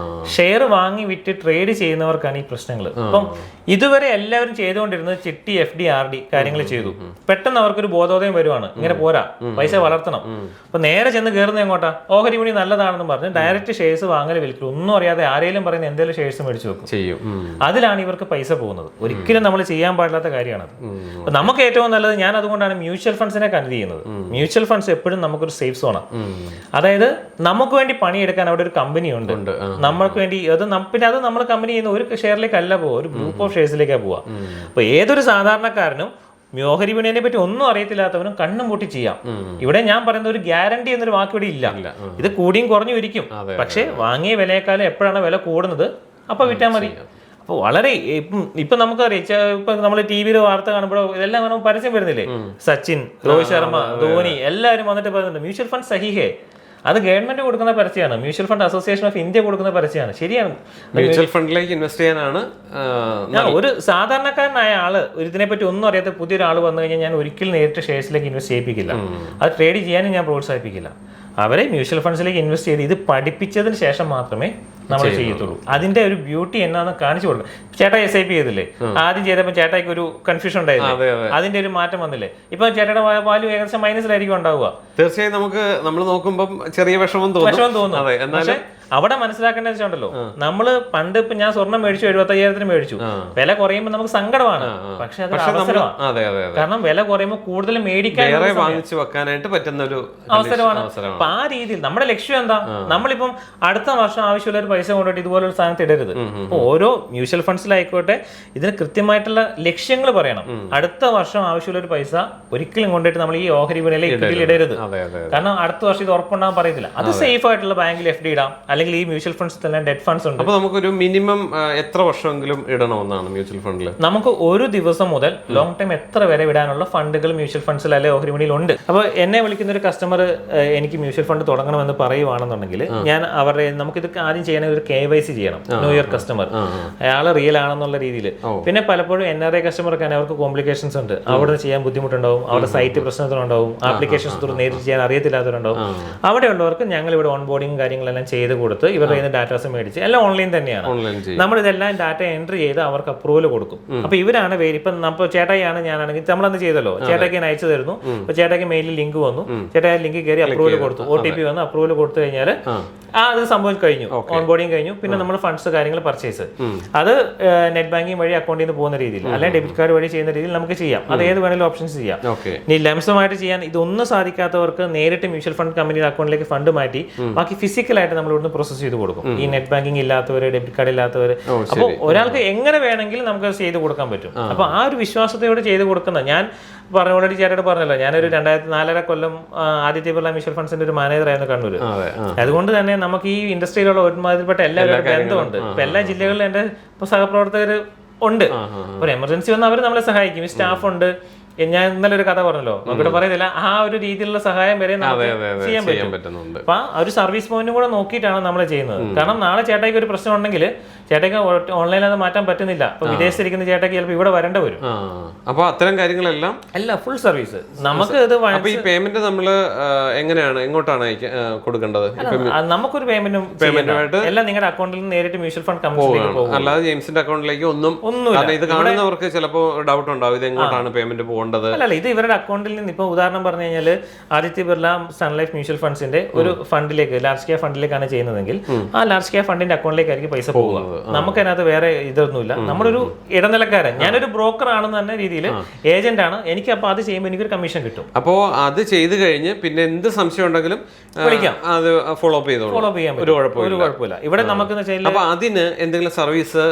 ഷെയർ വാങ്ങി വിറ്റ് ട്രേഡ് ചെയ്യുന്നവർക്കാണ് ഈ പ്രശ്നങ്ങൾ. അപ്പം ഇതുവരെ എല്ലാവരും ചെയ്തുകൊണ്ടിരുന്നത് ചിട്ടി, FD, RD കാര്യങ്ങൾ ചെയ്തു. പെട്ടെന്ന് അവർക്കൊരു ബോധോദയം വരുവാണ്, ഇങ്ങനെ പോരാ, പൈസ വളർത്തണം. അപ്പൊ നേരെ ചെന്ന് കയറുന്നത് എങ്ങോട്ടാ? ഓഹരി വിപണി നല്ലതാണെന്ന് പറഞ്ഞ് ഡയറക്റ്റ് ഷെയർസ് വാങ്ങൽ വിൽക്കും. ഒന്നും അറിയാതെ ആരെങ്കിലും പറയുന്ന എന്തെങ്കിലും ഷെയർസ് മേടിച്ചു വെക്കും. അതിലാണ് ഇവർക്ക് പൈസ പോകുന്നത്. ഒരിക്കലും നമ്മൾ ചെയ്യാൻ പാടില്ലാത്ത കാര്യമാണ്. അപ്പൊ നമുക്ക് ഏറ്റവും നല്ലത്, ഞാൻ അതുകൊണ്ടാണ് മ്യൂച്വൽ ഫണ്ട്സിനെ കൺസിഡർ ചെയ്യുന്നത്. മ്യൂച്വൽ ഫണ്ട്സ് എപ്പോഴും നമുക്കൊരു സേഫ് സോണാണ്. അതായത് നമുക്ക് വേണ്ടി പണിയെടുക്കാൻ അവിടെ ഒരു കമ്പനി ഉണ്ട്, നമ്മൾക്ക് വേണ്ടി. പിന്നെ അത് നമ്മൾ കമ്പനി ചെയ്യുന്ന ഒരു ഷെയറിലേക്കല്ല പോവുക, ഒരു ഗ്രൂപ്പ് ഓഫ് ഷെയർസിലേക്കാണ് പോവുക. അപ്പൊ ഏതൊരു സാധാരണക്കാരനും ഓഹരി വിപണിയെ പറ്റി ഒന്നും അറിയത്തില്ലാത്തവനും കണ്ണും പൂട്ടി ചെയ്യാം. ഇവിടെ ഞാൻ പറയുന്ന ഒരു ഗ്യാരണ്ടി എന്നൊരു വാക്ക് ഇവിടെ ഇല്ല. ഇത് കൂടിയും കുറഞ്ഞു ഇരിക്കും. പക്ഷെ വാങ്ങിയ വിലയേക്കാളും എപ്പോഴാണ് വില കൂടുന്നത് അപ്പൊ വിറ്റാൽ മതി. അപ്പോൾ വളരെ ഇപ്പൊ നമുക്കറിയാം, ഇപ്പൊ നമ്മൾ TV വാർത്ത കാണുമ്പോഴോ ഇതെല്ലാം നമ്മൾ പരസ്യം വരുന്നില്ലേ? സച്ചിൻ, രോഹിത് ശർമ്മ, ധോനി എല്ലാവരും വന്നിട്ട് പറയുന്നുണ്ട് മ്യൂച്വൽ ഫണ്ട് സഹിഹേ. അത് ഗവൺമെന്റ് കൊടുക്കുന്ന പരസ്യമാണ്, mutual fund association of India കൊടുക്കുന്ന പരസ്യമാണ്. ശരിയാണ്, മ്യൂച്വൽ ഫണ്ടിലേക്ക് ഇൻവെസ്റ്റ് ചെയ്യാനാണ്. ഒരു സാധാരണക്കാരനായ ആള് ഇതിനെപ്പറ്റി ഒന്നും അറിയാത്ത പുതിയൊരാൾ വന്നു കഴിഞ്ഞാൽ ഞാൻ ഒരിക്കലും നേരിട്ട് ഷെയർസിലേക്ക് ഇൻവെസ്റ്റ് ചെയ്യിപ്പിക്കില്ല. അത് ട്രേഡ് ചെയ്യാനും ഞാൻ പ്രോത്സാഹിപ്പിക്കില്ല. അവരെ മ്യൂച്വൽ ഫണ്ട്സിലേക്ക് ഇൻവെസ്റ്റ് ചെയ്ത് ഇത് പഠിപ്പിച്ചതിന് ശേഷം മാത്രമേ നമ്മൾ ചെയ്യത്തുള്ളൂ. അതിന്റെ ഒരു ബ്യൂട്ടി എന്നാന്ന് കാണിച്ചു കൊടുക്കണം. ചേട്ടാ SIP ചെയ്തില്ലേ? ആദ്യം ചെയ്തപ്പോൾ ചേട്ടായിക്ക് ഒരു കൺഫ്യൂഷൻ ഉണ്ടായില്ലേ? അതിന്റെ ഒരു മാറ്റം വന്നില്ലേ? ഇപ്പൊ ചേട്ടയുടെ വാല്യൂ ഏകദേശം മൈനസിലായിരിക്കും ഉണ്ടാവുക. തീർച്ചയായും നമുക്ക് നമ്മൾ നോക്കുമ്പോൾ ചെറിയ വിഷമം തോന്നും. പക്ഷെ അവിടെ മനസ്സിലാക്കേണ്ടത് വെച്ചാണ്ടല്ലോ, നമ്മള് പണ്ട് ഇപ്പൊ ഞാൻ സ്വർണ്ണം മേടിച്ചു 75,000 മേടിച്ചു. വില കുറയുമ്പോൾ നമുക്ക് സങ്കടമാണ്. പക്ഷെ അത് അവസരമാണ്. കാരണം വില കുറയുമ്പോൾ കൂടുതൽ മേടിക്കാൻ വാങ്ങിച്ചു വെക്കാനായിട്ട് പറ്റുന്ന ഒരു അവസരമാണ്. അപ്പൊ ആ രീതിയിൽ നമ്മുടെ ലക്ഷ്യം എന്താ? നമ്മളിപ്പം അടുത്ത വർഷം ആവശ്യമുള്ള ഒരു പൈസ കൊണ്ടുപോയിട്ട് ഇതുപോലൊരു സ്ഥാനത്ത് ഇടരുത്. ഓരോ മ്യൂച്വൽ ഫണ്ട്സിലായിക്കോട്ടെ ഇതിന് കൃത്യമായിട്ടുള്ള ലക്ഷ്യങ്ങൾ പറയണം. അടുത്ത വർഷം ആവശ്യമുള്ള ഒരു പൈസ ഒരിക്കലും കൊണ്ടുപോയിട്ട് നമ്മൾ ഈ ഓഹരി വിപണിയിലേക്ക് ഇടരുത്. കാരണം അടുത്ത വർഷം ഇത് ഉറപ്പുണ്ടാകാൻ പറയത്തില്ല. അത് സേഫ് ആയിട്ടുള്ള ബാങ്കിൽ FD ഇടാം, അല്ലെങ്കിൽ ഈ മ്യൂച്വൽ ഫണ്ട്സ് തന്നെ ഡെറ്റ് ഫണ്ട്സ് ഉണ്ട്. അപ്പോൾ നമുക്കൊരു മിനിമം എത്ര വർഷമെങ്കിലും ഇടണമെന്നാണ് മ്യൂച്വൽ ഫണ്ടിൽ? നമുക്ക് ഒരു ദിവസം മുതൽ ലോങ് ടൈം എത്ര വരെ വിടാനുള്ള ഫണ്ടുകൾ മ്യൂച്വൽ ഫണ്ട്സിൽ അല്ലെങ്കിൽ ഓഹരി വിപണിയിൽ ഉണ്ട്. അപ്പോൾ എന്നെ വിളിക്കുന്ന ഒരു കസ്റ്റമർ എനിക്ക് മ്യൂച്വൽ ഫണ്ട് തുടങ്ങണമെന്ന് പറയുവാണെന്നുണ്ടെങ്കിൽ ഞാൻ അവരുടെ നമുക്കിത് ആദ്യം ചെയ്യണ ഒരു KYC ചെയ്യണം. ന്യൂ ഇയർ കസ്റ്റമർ, അയാൾ റിയൽ ആണെന്നുള്ള രീതിയിൽ. പിന്നെ പലപ്പോഴും NRI കസ്റ്റമർ ഒക്കെ അവർക്ക് കോംപ്ലിക്കേഷൻസ് ഉണ്ട്, അവിടെ ചെയ്യാൻ ബുദ്ധിമുട്ടുണ്ടാവും, അവരുടെ സൈറ്റ് പ്രശ്നത്തിലുണ്ടാവും, ആപ്ലിക്കേഷൻസ് നേരിട്ട് ചെയ്യാൻ അറിയത്തില്ലാത്തവരുണ്ടാവും. അവിടെയുള്ളവർക്ക് ഞങ്ങൾ ഇവിടെ ഓൺ ബോർഡിങ് കാര്യങ്ങളെല്ലാം ചെയ്ത് കൊടുത്ത് ഇവരുടെ കയ്യിൽ നിന്ന് ഡാറ്റാസ് മേടിച്ച് എല്ലാം ഓൺലൈൻ തന്നെയാണ്. നമ്മൾ ഇതെല്ലാം ഡാറ്റ എൻട്രി ചെയ്ത് അവർക്ക് അപ്രൂവൽ കൊടുക്കും. അപ്പൊ ഇവരാണ് ഇപ്പം നമ്മൾ ചേട്ടായിയാണ് ഞാനാണെങ്കിൽ നമ്മളന്ന് ചെയ്തല്ലോ, ചേട്ടായിക്ക് ഞാൻ അയച്ചു തരുന്നു. അപ്പൊ ചേട്ടായിക്ക് മെയിലിൽ ലിങ്ക് വന്നു, ചേട്ടായി ലിങ്ക് കയറി അപ്രൂവൽ കൊടുത്തു, OTP വന്നു, അപ്രൂവൽ കൊടുത്തു കഴിഞ്ഞാൽ അത് സംഭവം കഴിഞ്ഞു, ഓൺ ബോർഡിങ് കഴിഞ്ഞു. പിന്നെ നമ്മൾ ഫണ്ട്സ് കാര്യങ്ങൾ പർച്ചേസ് അത് നെറ്റ് ബാങ്കിങ് വഴി അക്കൗണ്ടിൽ നിന്ന് പോകുന്ന രീതിയിൽ അല്ലെങ്കിൽ ഡെബിറ്റ് കാർഡ് വഴി ചെയ്യുന്ന രീതിയിൽ നമുക്ക് ചെയ്യാം. അത് ഏത് വേണമെങ്കിലും ഓപ്ഷൻസ് ചെയ്യാം. ഇനി ലംസമായിട്ട് ചെയ്യാൻ ഇതൊന്നും സാധിക്കാത്തവർക്ക് നേരിട്ട് മ്യൂച്വൽ ഫണ്ട് കമ്പനിയുടെ അക്കൗണ്ടിലേക്ക് ഫണ്ട് മാറ്റി ബാക്കി ഫിസിക്കലായിട്ട് നമ്മൾ ഇവിടുന്ന് പ്രോസസ് ചെയ്ത് കൊടുക്കും. ഈ നെറ്റ് ബാങ്കിങ് ഇല്ലാത്തവർ, ഡെബിറ്റ് കാർഡ് ഇല്ലാത്തവർ. അപ്പോൾ ഒരാൾക്ക് എങ്ങനെ വേണമെങ്കിലും നമുക്ക് ചെയ്ത് കൊടുക്കാൻ പറ്റും. അപ്പൊ ആ ഒരു വിശ്വാസത്തോടെ ചെയ്ത് കൊടുക്കുന്ന ഞാൻ ഓൾറെഡി ചേട്ടോട് പറഞ്ഞല്ലോ, ഞാനൊരു 2004 കൊല്ലം ആദിത്യ ബിർള മ്യൂച്വൽ ഫണ്ട്സിന്റെ ഒരു മാനേജർ ആയിരുന്നു കണ്ണൂർ. അതുകൊണ്ട് തന്നെ നമുക്ക് ഈ ഇൻഡസ്ട്രിയിലുള്ള ഒരുമാതിരിപ്പെട്ട എല്ലാവരും ബന്ധമുണ്ട്. ഇപ്പൊ എല്ലാ ജില്ലകളിലും എന്റെ സഹപ്രവർത്തകർ ഉണ്ട്. ഒരു എമർജൻസി വന്ന് അവർ നമ്മളെ സഹായിക്കും. ഈ സ്റ്റാഫ് ഉണ്ട്. ഞാൻ ഇന്നലെ ഒരു കഥ പറഞ്ഞല്ലോ, നമുക്കിവിടെ പറയുന്നില്ല, ആ ഒരു രീതിയിലുള്ള സഹായം വരെ ചെയ്യാൻ പറ്റും. അപ്പൊ ആ ഒരു സർവീസ് പോയിന്റും കൂടെ നോക്കിയിട്ടാണ് നമ്മൾ ചെയ്യുന്നത്. കാരണം നാളെ ചേട്ടായിക്ക് ഒരു പ്രശ്നം ഉണ്ടെങ്കിൽ ചേട്ടയ്ക്ക് ഓൺലൈനിൽ അത് മാറ്റാൻ പറ്റുന്നില്ല. അപ്പൊ വിദേശത്തിരിക്കുന്ന ചേട്ടയ്ക്ക് ചിലപ്പോൾ ഇവിടെ വരേണ്ട വരും. അപ്പൊ അത്തരം കാര്യങ്ങളെല്ലാം ഫുൾ സർവീസ് നമുക്ക് ഇത്. ഈ പേയ്മെന്റ് നമ്മൾ എങ്ങനെയാണ്, എങ്ങോട്ടാണ് കൊടുക്കേണ്ടത്? നമുക്കൊരു പേയ്മെന്റുമായിട്ട് എല്ലാം നിങ്ങളുടെ അക്കൗണ്ടിൽ നിന്ന് നേരിട്ട് മ്യൂച്വൽ ഫണ്ട് കമ്പനിയിലേക്ക് പോകും. അല്ലാതെ ജെയിംസിന്റെ അക്കൗണ്ടിലേക്ക് ഒന്നും ഇത് കാണുന്നവർക്ക് ചിലപ്പോൾ ഡൗട്ട് ഉണ്ടാവും, ഇത് എങ്ങോട്ടാണ് പേയ്മെന്റ് പോകേണ്ടത്? അല്ല, ഇത് ഇവരുടെ അക്കൗണ്ടിൽ നിന്ന്. ഇപ്പൊ ഉദാഹരണം പറഞ്ഞു കഴിഞ്ഞാൽ Aditya Birla sun life mutual ഫണ്ട്സിന്റെ ഒരു ഫണ്ടിലേക്ക്, ലാർജ് ക്യാപ് ഫണ്ടിലേക്കാണ് ചെയ്യുന്നതെങ്കിൽ ആ ലാർജ് ക്യാപ് ഫണ്ടിന്റെ അക്കൗണ്ടിലേക്കായിരിക്കും പൈസ പോകുക. നമുക്കതിനകത്ത് വേറെ ഇതൊന്നുമില്ല. നമ്മളൊരു ഇടനിലക്കാരൻ, ഞാനൊരു ബ്രോക്കർ ആണെന്ന് തന്നെ രീതിയിൽ ഏജന്റ് ആണ് എനിക്ക്. അപ്പൊ അത് ചെയ്യുമ്പോൾ എനിക്കൊരു കമ്മീഷൻ കിട്ടും. അപ്പോ അത് ചെയ്ത് കഴിഞ്ഞ് പിന്നെ എന്ത് സംശയം ഉണ്ടെങ്കിലും വിളിക്കാം, അത് ഫോളോ അപ്പ് ചെയ്യാൻ ഒരു കുഴപ്പമില്ല. ഇവിടെ നമുക്ക് അപ്പൊ അതിന് എന്തെങ്കിലും സർവീസ്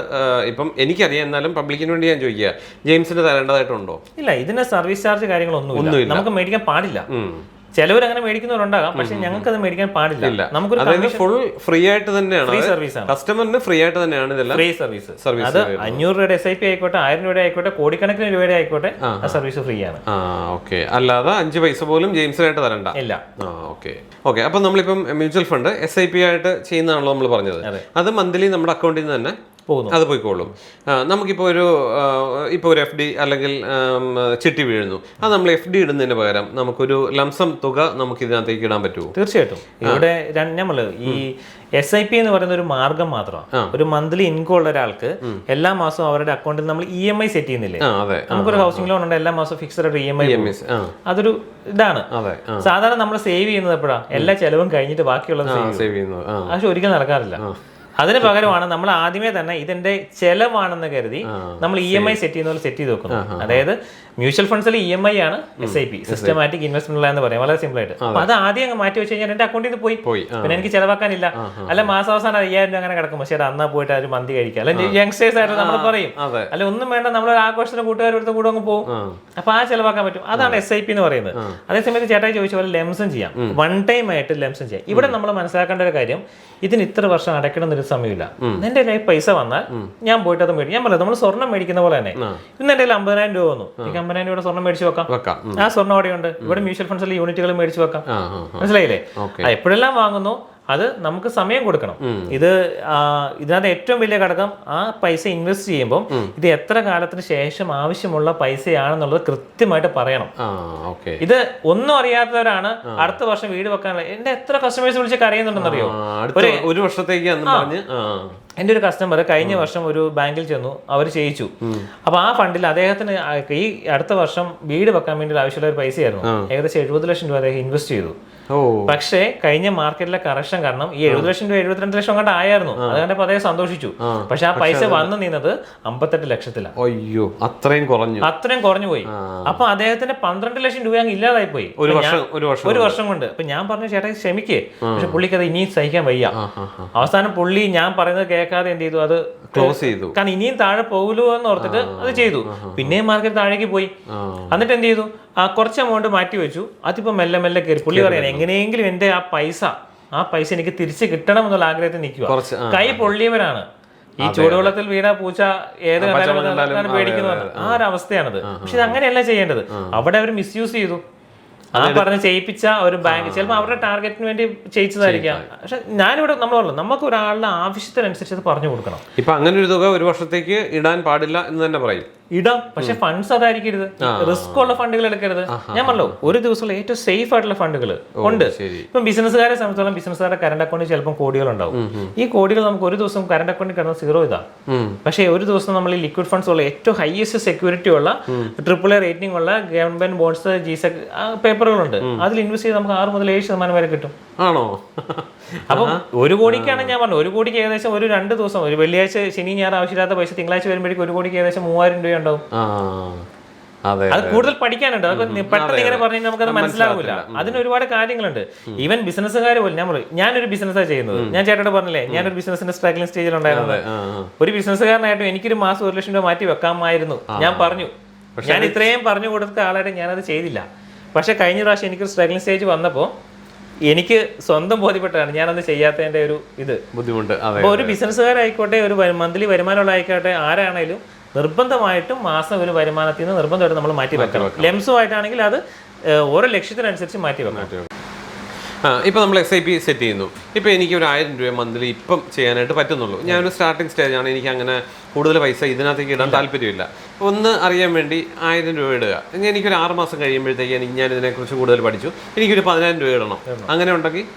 ഇപ്പം എനിക്കറിയാം, എന്നാലും പബ്ലിക്കിന് വേണ്ടി ഞാൻ ചോദിക്കുക, ജെയിംസിന് തരേണ്ടതായിട്ടുണ്ടോ? ഇല്ല, ഇതിന് സർവീസ് ചാർജ് കാര്യങ്ങളൊന്നും നമുക്ക് മേടിക്കാൻ പാടില്ല. ചിലവർ അങ്ങനെ മേടിക്കുന്നവരുണ്ടാകാം, പക്ഷെ ഞങ്ങൾക്ക് അത് മേടിക്കാൻ പാടില്ല. നമുക്കൊരു ഫുൾ ഫ്രീ ആയിട്ട് തന്നെയാണ്, ഫ്രീ സർവീസ് ആണ്, കസ്റ്റമറിന് ഫ്രീ ആയിട്ട് തന്നെയാണ് ഇതെല്ലാം ഫ്രീ സർവീസ്. അത് 500 രൂപയുടെ SIP ആയിക്കോട്ടെ, 1000 രൂപയുടെ ആയിക്കോട്ടെ, കോടിക്കണക്കിന് രൂപയുടെ ആയിക്കോട്ടെ, ആ സർവീസ് ഫ്രീ ആണ്. ഓക്കെ. അല്ലാതെ 5 പൈസ പോലും ജെയിംസിനായിട്ട് തരണ്ട. ഇല്ല. ഓക്കെ. അപ്പൊ നമ്മളിപ്പം മ്യൂച്വൽ ഫണ്ട് SIP ആയിട്ട് ചെയ്യുന്നതാണല്ലോ നമ്മൾ പറഞ്ഞത്. അത് മന്ത്ലി നമ്മുടെ അക്കൗണ്ടിൽ നിന്ന് തന്നെ അത് പോയിക്കോളും. നമുക്കിപ്പോൾ ഒരു FD അല്ലെങ്കിൽ ചിട്ടി വീഴുന്നു, അത് നമ്മൾ FD ഇടുന്നതിന് പകരം നമുക്കൊരു ലംസം തുക നമുക്ക് ഇതിനകത്തേക്ക് ഇടാൻ പറ്റുമോ? തീർച്ചയായിട്ടും. ഇവിടെ നമ്മള് ഈ SIP എന്ന് പറയുന്ന ഒരു മാർഗം മാത്രമാണ്. ഒരു മന്ത്ലി ഇൻകം ഉള്ള ഒരാൾക്ക് എല്ലാ മാസവും അവരുടെ അക്കൗണ്ടിൽ നമ്മൾ EMI സെറ്റ് ചെയ്യുന്നില്ലേ? നമുക്കൊരു ഹൗസിംഗ് ലോൺ ഉണ്ട്, എല്ലാ മാസവും ഫിക്സഡ് ആയിട്ട് EMI. അതൊരു ഇതാണ്. സാധാരണ നമ്മൾ സേവ് ചെയ്യുന്നത് എപ്പോഴാണ്? എല്ലാ ചെലവും കഴിഞ്ഞിട്ട് ബാക്കിയുള്ളത് സേവ് ചെയ്യുന്നത്. പക്ഷെ ഒരിക്കലും നടക്കാറില്ല. അതിന് പകരമാണ് നമ്മൾ ആദ്യമേ തന്നെ ഇതിന്റെ ചെലവാണെന്ന് കരുതി നമ്മൾ EMI സെറ്റ് ചെയ്യുന്ന പോലെ സെറ്റ് ചെയ്ത് വെക്കുന്നത്. അതായത് മ്യൂച്വൽ ഫണ്ട്സിൽ EMI ആണ് SIP, സിസ്റ്റമാറ്റിക് ഇൻവെസ്റ്റ്മെന്റ് എന്ന് പറയാം, വളരെ സിമ്പിൾ ആയിട്ട്. അപ്പൊ അത് ആദ്യം അങ്ങ് മാറ്റി വെച്ച് കഴിഞ്ഞാൽ എന്റെ അക്കൗണ്ടിൽ നിന്ന് പോയി, പിന്നെ എനിക്ക് ചെലവാക്കാനില്ല. അല്ല മാസാവസാനം 5000 രൂപ അങ്ങനെ കിടക്കും, പക്ഷേ അന്നാ പോയിട്ട് ഒരു മന്തി കഴിക്കുക, അല്ലെങ്കിൽ യങ്സ്റ്റേഴ്സ് ആയിട്ട് നമ്മൾ പറയും അല്ല ഒന്നും വേണ്ട, നമ്മൾ ആഘോഷത്തിന് കൂട്ടുകാരുടെ കൂടെ അങ്ങ് പോകും. അപ്പൊ ആ ചെലവാക്കാൻ പറ്റും. അതാണ് SIP എന്ന് പറയുന്നത്. അതേസമയത്ത് ചേട്ടായി ചോദിച്ച പോലെ ലെംസം ചെയ്യാം, വൺ ടൈം ആയിട്ട് ലെംസം ചെയ്യാം. ഇവിടെ നമ്മൾ മനസ്സിലാക്കേണ്ട ഒരു കാര്യം, ഇതിന് ഇത്ര വർഷം അടയ്ക്കണം എന്നൊരു സമയമില്ല. എന്റെ കയ്യിൽ പൈസ വന്നാൽ ഞാൻ പോയിട്ട് അത് മേടിക്കും. ഞാൻ പറയാം, നമ്മൾ സ്വർണ്ണം മേടിക്കുന്ന പോലെ തന്നെ ഇന്ന് എന്റെ 50,000 രൂപ വന്നു, എനിക്ക് 50,000 രൂപ സ്വർണ്ണം മേടിച്ചു വെക്കാം. ആ സ്വർണ്ണം അവിടെയുണ്ട്. ഇവിടെ മ്യൂച്വൽ ഫണ്ട്സിൽ യൂണിറ്റുകൾ മേടിച്ചു വെക്കാം. മനസ്സിലായില്ലേ? എപ്പോഴെല്ലാം വാങ്ങുന്നു അത് നമുക്ക് സമയം കൊടുക്കണം. ഇതിനകത്ത് ഏറ്റവും വലിയ ഘടകം, ആ പൈസ ഇൻവെസ്റ്റ് ചെയ്യുമ്പോൾ ഇത് എത്ര കാലത്തിന് ശേഷം ആവശ്യമുള്ള പൈസയാണെന്നുള്ളത് കൃത്യമായിട്ട് പറയണം. ഇത് ഒന്നും അറിയാത്തവരാണ് അടുത്ത വർഷം വീട് വെക്കാനുള്ള. എന്റെ എത്ര കസ്റ്റമേഴ്സ് വിളിച്ച് കരയുന്നുണ്ടെന്നറിയോ? ഒരു വർഷത്തേക്ക് എൻ്റെ ഒരു കസ്റ്റമർ കഴിഞ്ഞ വർഷം ഒരു ബാങ്കിൽ ചെന്നു, അവർ ചെയ്യിച്ചു. അപ്പൊ ആ ഫണ്ടിൽ അദ്ദേഹത്തിന് ഈ അടുത്ത വർഷം വീട് വെക്കാൻ വേണ്ടി ആവശ്യമുള്ള ഒരു പൈസയായിരുന്നു. ഏകദേശം 70 ലക്ഷം രൂപ അദ്ദേഹം ഇൻവെസ്റ്റ് ചെയ്തു. പക്ഷേ കഴിഞ്ഞ മാർക്കറ്റിലെ കറക്ഷൻ കാരണം ഈ 70 ലക്ഷം രൂപ 72 ലക്ഷം കണ്ട് ആയിരുന്നു. അത് കണ്ടപ്പോൾ അദ്ദേഹം സന്തോഷിച്ചു. പക്ഷെ ആ പൈസ വന്നു നിന്നത് 58 ലക്ഷത്തിലാണ്. അയ്യോ, അത്രയും കുറഞ്ഞു പോയി. അപ്പൊ അദ്ദേഹത്തിന്റെ 12 ലക്ഷം രൂപ അങ്ങ് ഇല്ലാതായി പോയി ഒരു വർഷം കൊണ്ട്. അപ്പൊ ഞാൻ പറഞ്ഞു, ചേട്ടാ ക്ഷമിക്കേ, പക്ഷെ പുള്ളിക്ക് അത് ഇനിയും സഹിക്കാൻ വയ്യ. അവസാനം പുള്ളി ഞാൻ പറയുന്നത് കേൾക്കാതെ എന്ത് ചെയ്തു, അത് ക്ലോസ് ചെയ്തു. കാരണം ഇനിയും താഴെ പോകലോ എന്ന് ഓർത്തിട്ട് അത് ചെയ്തു. പിന്നെയും മാർക്കറ്റ് താഴേക്ക് പോയി. എന്നിട്ട് എന്ത് ചെയ്തു, കുറച്ച് എമൗണ്ട് മാറ്റി വെച്ചു. അതിപ്പോ മെല്ലെ മെല്ലെ കയറി. പുള്ളി പറയാൻ എങ്ങനെയെങ്കിലും എന്റെ ആ പൈസ എനിക്ക് തിരിച്ച് കിട്ടണം എന്നുള്ള ആഗ്രഹത്തിൽ നിൽക്കുക. കൈ പൊള്ളിയവരാണ്. ഈ ചൂടുവെള്ളത്തിൽ വീണ പൂച്ച ഏത് കണ്ടാലും പേടിക്കുന്നു, ആ ഒരു അവസ്ഥയാണത്. പക്ഷെ ഇത് അങ്ങനെയല്ല ചെയ്യേണ്ടത്. അവിടെ അവർ മിസ്യൂസ് ചെയ്തു. ആ പറഞ്ഞ് ചെയ്യിപ്പിച്ച ഒരു ബാങ്ക് ചിലപ്പോൾ അവരുടെ ടാർഗറ്റിന് വേണ്ടി ചെയ്യിച്ചതായിരിക്കാം. പക്ഷെ ഞാനിവിടെ നമുക്ക് ഒരാളുടെ ആവശ്യത്തിനനുസരിച്ച് അത് പറഞ്ഞു കൊടുക്കണം. ഇപ്പൊ അങ്ങനെ ഒരു തുക ഒരു വർഷത്തേക്ക് ഇടാൻ പാടില്ല എന്ന് തന്നെ പറയും. ഇടാം, പക്ഷെ ഫണ്ട്സ് അതായിരിക്കരുത്. റിസ്ക് ഉള്ള ഫണ്ടുകൾ എടുക്കരുത്. ഞാൻ പറഞ്ഞല്ലോ, ഒരു ദിവസമുള്ള ഏറ്റവും സേഫ് ആയിട്ടുള്ള ഫണ്ടുകൾ ഉണ്ട്. ഇപ്പം ബിസിനസ്സുകാരെ സംബന്ധിച്ചോളം ബിസിനസ്സുകാരുടെ കറണ്ട് അക്കൗണ്ടിൽ ചിലപ്പോൾ കോടികൾ ഉണ്ടാവും. ഈ കോടികൾ നമുക്ക് ഒരു ദിവസം കറണ്ട് അക്കൗണ്ടിൽ കിടന്ന 0 ഇതാ. പക്ഷേ ഒരു ദിവസം നമ്മൾ ഈ ലിക്വിഡ് ഫണ്ട്സ് ഉള്ള ഏറ്റവും ഹയസ്റ്റ് സെക്യൂരിറ്റി ഉള്ള AAA റേറ്റിംഗ് ഉള്ള ഗവൺമെന്റ് ബോണ്ട്സ് GSEC പേപ്പറുകളുണ്ട്. അതിൽ ഇൻവെസ്റ്റ് ചെയ്ത് നമുക്ക് 6 മുതൽ 7% വരെ കിട്ടും. ആണോ? അപ്പം 1 കോടിക്കാണ് ഞാൻ പറഞ്ഞത്. 1 കോടിക്ക് ഏകദേശം ഒരു 2 ദിവസം, ഒരു വെള്ളിയാഴ്ച ശനി ഞായർ ആവശ്യമില്ലാത്ത പൈസ തിങ്കളാഴ്ച വരുമ്പോഴേക്കും 1 കോടിക്ക് ഏകദേശം 3000 രൂപ ഉണ്ടാവും. അത് കൂടുതൽ പഠിക്കാനുണ്ട്. അതൊക്കെ പെട്ടെന്ന് ഇങ്ങനെ പറഞ്ഞാൽ നമുക്കത് മനസ്സിലാവില്ല. അതിന് ഒരുപാട് കാര്യങ്ങളുണ്ട്. ഈവൻ ബിസിനസ്സുകാർ പോലും, ഞാനൊരു ബിസിനസ്സാണ് ചെയ്യുന്നത്. ഞാൻ ചേട്ടനോട് പറഞ്ഞില്ലേ, ഞാനൊരു ബിസിനസിന്റെ സ്ട്രഗ്ലിംഗ് സ്റ്റേജിൽ ഉണ്ടായിരുന്നത്. ഒരു ബിസിനസ്സുകാരനായിട്ടും എനിക്കൊരു മാസം 1 ലക്ഷം രൂപ മാറ്റി വെക്കാമായിരുന്നു. ഞാൻ പറഞ്ഞു, ഞാൻ ഇത്രയും പറഞ്ഞു കൊടുത്ത ആളായിട്ട് ഞാനത് ചെയ്തില്ല. പക്ഷെ കഴിഞ്ഞ പ്രാവശ്യം എനിക്കൊരു സ്ട്രഗ്ലിംഗ് സ്റ്റേജ് വന്നപ്പോൾ എനിക്ക് സ്വന്തം ബോധ്യപ്പെട്ടാണ് ഞാനത് ചെയ്യാത്തതിന്റെ ഒരു ബുദ്ധിമുട്ട്. അപ്പോൾ ഒരു ബിസിനസ്സുകാരായിക്കോട്ടെ, ഒരു മന്ത്ലി വരുമാനമുള്ള ആയിക്കോട്ടെ, ആരാണേലും നിർബന്ധമായിട്ടും മാസം ഒരു വരുമാനത്തിൽ നിന്ന് നിർബന്ധമായിട്ട് നമ്മൾ മാറ്റി വെക്കണം. ലെംസുമായിട്ടാണെങ്കിൽ അത് ഓരോ ലക്ഷ്യത്തിനനുസരിച്ച് മാറ്റി വെക്കണം. ഇപ്പോൾ നമ്മൾ SIP സെറ്റ് ചെയ്യുന്നു. ഇപ്പോൾ എനിക്ക് ഒരു 1000 രൂപ മന്ത്ലി ഇപ്പം ചെയ്യാനായിട്ട് പറ്റുന്നുള്ളൂ. ഞാനൊരു സ്റ്റാർട്ടിങ് സ്റ്റേജാണ്. എനിക്ക് അങ്ങനെ കൂടുതൽ പൈസ ഇതിനകത്തേക്ക് ഇടാൻ താല്പര്യമില്ല. ഒന്ന് അറിയാൻ വേണ്ടി 1000 രൂപ ഇടുക. എനിക്കൊരു 6 മാസം കഴിയുമ്പോഴത്തേക്ക് ഞാൻ ഇതിനെക്കുറിച്ച് കൂടുതൽ പഠിച്ചു, എനിക്കൊരു 10,000 രൂപ ഇടണം. അങ്ങനെ ഉണ്ടെങ്കിൽ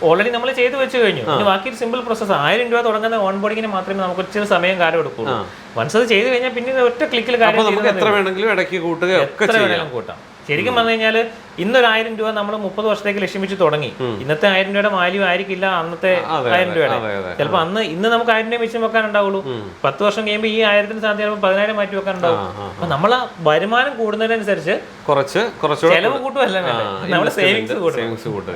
ഓൾറെഡി നമ്മൾ ചെയ്ത് വെച്ച് കഴിഞ്ഞു. ബാക്കി സിമ്പിൾ പ്രോസസ്. 1000 രൂപ തുടങ്ങുന്ന ഓൺ ബോർഡിങ്ങിന് മാത്രമേ നമുക്ക് ഇച്ചിരി സമയം കാലം എടുക്കുള്ളൂ. വൺസ് അത് ചെയ്ത് കഴിഞ്ഞാൽ പിന്നെ ഒറ്റ ക്ലിക്കിൽ നമുക്ക് എത്ര വേണമെങ്കിലും ഇടയ്ക്ക് കൂട്ടുക, എത്ര വേണമെങ്കിലും കൂട്ടാം. ശരിക്കും പറഞ്ഞു കഴിഞ്ഞാൽ ഇന്നൊരു 1000 രൂപ നമ്മൾ 30 വർഷത്തേക്ക് ലക്ഷ്യമിച്ച് തുടങ്ങി. ഇന്നത്തെ 1000 രൂപയുടെ വാല്യൂ ആയിരിക്കില്ല അന്നത്തെ 1000 രൂപയുടെ. ചിലപ്പോൾ ഇന്ന് നമുക്ക് 1000 രൂപ മിച്ചം വെക്കാൻ ഉണ്ടാവുള്ളൂ. 10 വർഷം കഴിയുമ്പോൾ ഈ 1000ത്തിന് സാധ്യത 10,000 മാറ്റി വെക്കാൻ ഉണ്ടാവും. അപ്പൊ നമ്മൾ വരുമാനം കൂടുന്നതിനനുസരിച്ച് ചെലവ് കൂട്ടുമല്ല, നമ്മുടെ സേവിങ്സ് കൂട്ടും.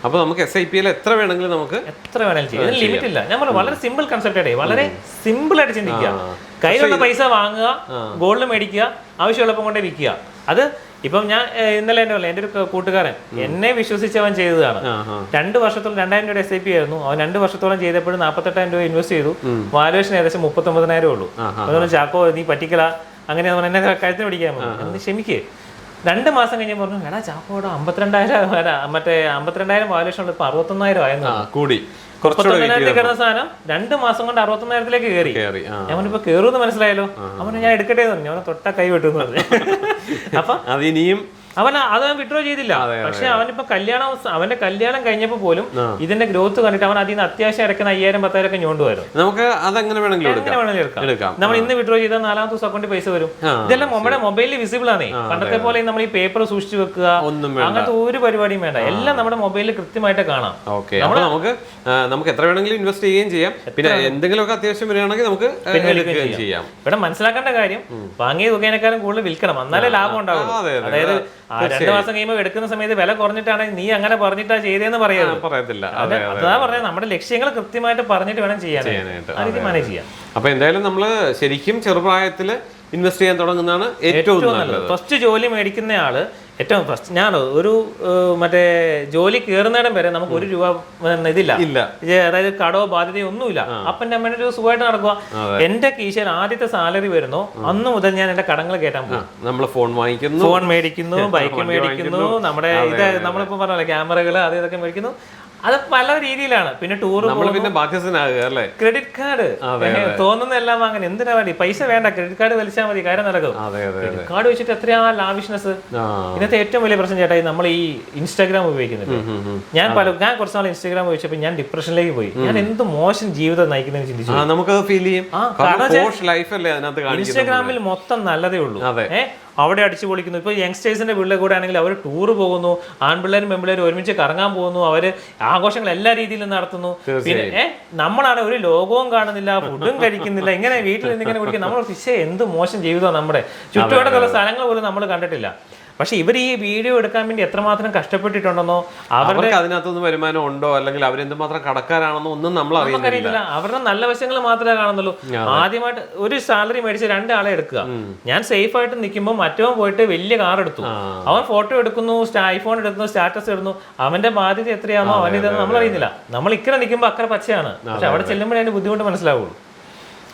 അപ്പൊ നമുക്ക് SIP എത്ര വേണമെങ്കിലും ചെയ്യാം. ഇതിന് ലിമിറ്റ് ഇല്ല. ഞാൻ പറഞ്ഞു, വളരെ സിമ്പിൾ കൺസെപ്റ്റ് ആയിട്ട്, വളരെ സിമ്പിൾ ആയിട്ട് ചിന്തിക്കുക. കയ്യിലുള്ള പൈസ വാങ്ങുക, ഗോൾഡ് മേടിക്കുക, ആവശ്യമുള്ളപ്പോൾ കൊണ്ടേ വിൽക്കുക. അത് ഇപ്പം ഞാൻ ഇന്നലെ എൻ്റെ ഒരു കൂട്ടുകാരൻ എന്നെ വിശ്വസിച്ചവൻ ചെയ്തതാണ്. 2 വർഷത്തോളം 2000 രൂപയുടെ SIP ആയിരുന്നു. അവൻ 2 വർഷത്തോളം ചെയ്തപ്പോഴും 48,000 രൂപ ഇൻവെസ്റ്റ് ചെയ്തു. വാലുവേഷൻ ഏകദേശം 39,000 ഉള്ളൂ. അതുകൊണ്ട് ചാക്കോ നീ പറ്റിക്കല അങ്ങനെ എന്നെ കഴുത്തിന് പിടിക്കാൻ എന്ന് ക്ഷമിക്കേ. 2 മാസം കഴിഞ്ഞ് പറഞ്ഞു എടാ ചാക്കോടെ 52,000 മറ്റേ 52,000 വാലുവേഷൻ ഉള്ള ഇപ്പൊ 61,000 ആയെന്ന് കൂടി. 39,000 കിടന്ന സാധനം 2 മാസം കൊണ്ട് 61,000-ലേക്ക് കയറി. അവനിപ്പോ കേറുമെന്ന് മനസ്സിലായല്ലോ. അവന് ഞാൻ എടുക്കട്ടെ എന്ന് പറഞ്ഞു. അവനെ തൊട്ട കൈ വെട്ടുന്നു പറഞ്ഞു. അപ്പൊ അതിനിയും അത് വിഡ്രോ ചെയ്തില്ല. പക്ഷെ അവനിപ്പോ അവന്റെ കല്യാണം കഴിഞ്ഞപ്പോ പോലും ഇതിന്റെ ഗ്രോത്ത് കണ്ടിട്ട് അവൻ അതിൽ നിന്ന് അത്യാവശ്യം ഇറക്കുന്ന 5,000-10,000 ഒക്കെ ഞോണ്ടുവരും. നമുക്ക് അതെങ്ങനെ വേണമെങ്കിലും എടുക്കാം. നമ്മൾ ഇന്ന് വിഡ്രോ ചെയ്താൽ 4ാമത്തെ ദിവസം അക്കൗണ്ടിൽ പൈസ വരും. ഇതെല്ലാം നമ്മുടെ മൊബൈലിൽ വിസിബിൾ ആണ്. പണ്ടത്തെ പോലെ നമ്മൾ ഈ പേപ്പർ സൂക്ഷിച്ചു വെക്കുക അങ്ങനത്തെ ഒരു പരിപാടിയും വേണ്ട. എല്ലാം നമ്മുടെ മൊബൈലിൽ കൃത്യമായിട്ട് കാണാം. നമുക്ക് എത്ര വേണമെങ്കിലും ഇൻവെസ്റ്റ് ചെയ്യുകയും ചെയ്യാം. പിന്നെ എന്തെങ്കിലുമൊക്കെ അത്യാവശ്യം വരികയാണെങ്കിൽ നമുക്ക് ചെയ്യാം. ഇവിടെ മനസ്സിലാക്കേണ്ട കാര്യം വാങ്ങിയ തുകേനേക്കാളും കൂടുതൽ വിൽക്കണം, എന്നാലേ ലാഭം ഉണ്ടാവുള്ളൂ. അതായത് 2 മാസം കഴിയുമ്പോൾ എടുക്കുന്ന സമയത്ത് വില കുറഞ്ഞിട്ടാണെങ്കിൽ നീ അങ്ങനെ പറഞ്ഞിട്ടാ ചെയ്തേന്ന് പറയത്തില്ല. അതാ പറഞ്ഞത് നമ്മുടെ ലക്ഷ്യങ്ങൾ കൃത്യമായിട്ട് പറഞ്ഞിട്ട് വേണം ചെയ്യാനായിട്ട്. ആ രീതി മാനേജ് ചെയ്യാം. അപ്പൊ എന്തായാലും നമ്മള് ശരിക്കും ചെറുപ്രായത്തില് ഇൻവെസ്റ്റ് ചെയ്യാൻ തുടങ്ങുന്നതാണ് ഏറ്റവും നല്ലത്. ഫസ്റ്റ് ജോലി മേടിക്കുന്ന ആള് ഏറ്റവും ഫസ്റ്റ് ഞാൻ ഒരു മറ്റേ ജോലി കയറുന്നിടം വരെ നമുക്ക് 1 രൂപ ഇതില്ല, അതായത് കടോ ബാധ്യതയോ ഒന്നുമില്ല. അപ്പൻ്റെ അമ്മേന്റെ ഒരു സുഖമായിട്ട് നടക്കുക. എന്റെ കീശയിൽ ആദ്യത്തെ സാലറി വരുന്നു അന്ന് മുതൽ ഞാൻ എന്റെ കടങ്ങൾ കേട്ടാൻ പോകും. നമ്മൾ ഫോൺ മേടിക്കുന്നു, ബൈക്ക് മേടിക്കുന്നു, നമ്മുടെ ഇത് നമ്മളിപ്പോ പറഞ്ഞല്ലോ ക്യാമറകള് അത് ഇതൊക്കെ മേടിക്കുന്നു. അത് പല രീതിയിലാണ്. പിന്നെ ടൂർ, ക്രെഡിറ്റ് കാർഡ് തോന്നുന്നതെല്ലാം അങ്ങനെ. എന്തിനാ വേണ്ടി പൈസ വേണ്ട, ക്രെഡിറ്റ് കാർഡ് വലിച്ചാൽ മതി, കാര്യം നടക്കും. ക്രെഡിറ്റ് കാർഡ് വെച്ചിട്ട് എത്രയാ ലാവിഷ്നസ്. ഇന്നത്തെ ഏറ്റവും വലിയ പ്രശ്നം ചേട്ടാ നമ്മൾ ഈ ഇൻസ്റ്റാഗ്രാം ഉപയോഗിക്കുന്നുണ്ട്. ഞാൻ കുറച്ച് നാൾ ഇൻസ്റ്റാഗ്രാം ഉപയോഗിച്ചപ്പോൾ ഞാൻ ഡിപ്രഷനിലേക്ക് പോയി. ഞാൻ എന്ത് മോശം ജീവിതം നയിക്കുന്നതെന്ന് ചിന്തിച്ചു. നമുക്കത് ഫീൽ ചെയ്യും. ഇൻസ്റ്റാഗ്രാമിൽ മൊത്തം നല്ലതേ ഉള്ളൂ. അവിടെ അടിച്ചു പൊളിക്കുന്നു. ഇപ്പോൾ യങ്സ്റ്റേഴ്സിന്റെ പിള്ളേർ കൂടെ ആണെങ്കിൽ അവർ ടൂർ പോകുന്നു, ആൺപിള്ളേരും പെൺപിള്ളേരും ഒരുമിച്ച് കറങ്ങാൻ പോകുന്നു, അവര് ആഘോഷങ്ങൾ എല്ലാ രീതിയിലും നടത്തുന്നു. പിന്നെ നമ്മളാണ് ഒരു ലോകവും കാണുന്നില്ല, ഫുഡും കഴിക്കുന്നില്ല, ഇങ്ങനെ വീട്ടിൽ നിന്ന് ഇങ്ങനെ കുടിക്കും. നമ്മൾ എന്ത് മോശം ജീവിതമാണ് നമ്മുടെ ചുറ്റുപാടുള്ള സ്ഥലങ്ങൾ പോലും നമ്മൾ കണ്ടിട്ടില്ല. പക്ഷെ ഇവർ ഈ വീഡിയോ എടുക്കാൻ വേണ്ടി എത്രമാത്രം കഷ്ടപ്പെട്ടിട്ടുണ്ടെന്നോ, അവർക്ക് അതിനകത്തൊന്നും വരുമാനം ഉണ്ടോ, അല്ലെങ്കിൽ അവരെന്തുമാത്രം കടക്കാരാണെന്നോ ഒന്നും നമ്മൾ അറിയില്ല. അവരുടെ നല്ല വശങ്ങൾ മാത്രമേ കാണുന്നുള്ളൂ. ആദ്യമായിട്ട് ഒരു സാലറി മേടിച്ച് 2 ആളെ എടുക്കുക. ഞാൻ സേഫ് ആയിട്ട് നിൽക്കുമ്പോൾ മറ്റവൻ പോയിട്ട് വലിയ കാർ എടുത്തു, അവൻ ഫോട്ടോ എടുക്കുന്നു, ഐഫോൺ എടുക്കുന്നു, സ്റ്റാറ്റസ് ഇടുന്നു. അവന്റെ ബാധ്യത എത്രയാണോ അവനിതെന്ന് നമ്മൾ അറിയുന്നില്ല. നമ്മൾ ഇക്കരെ നിൽക്കുമ്പോൾ അക്കരെ പച്ചയാണ്. പക്ഷെ അവിടെ ചെല്ലുമ്പോഴേ അതിന്റെ ബുദ്ധിമുട്ട് മനസ്സിലാവുള്ളൂ.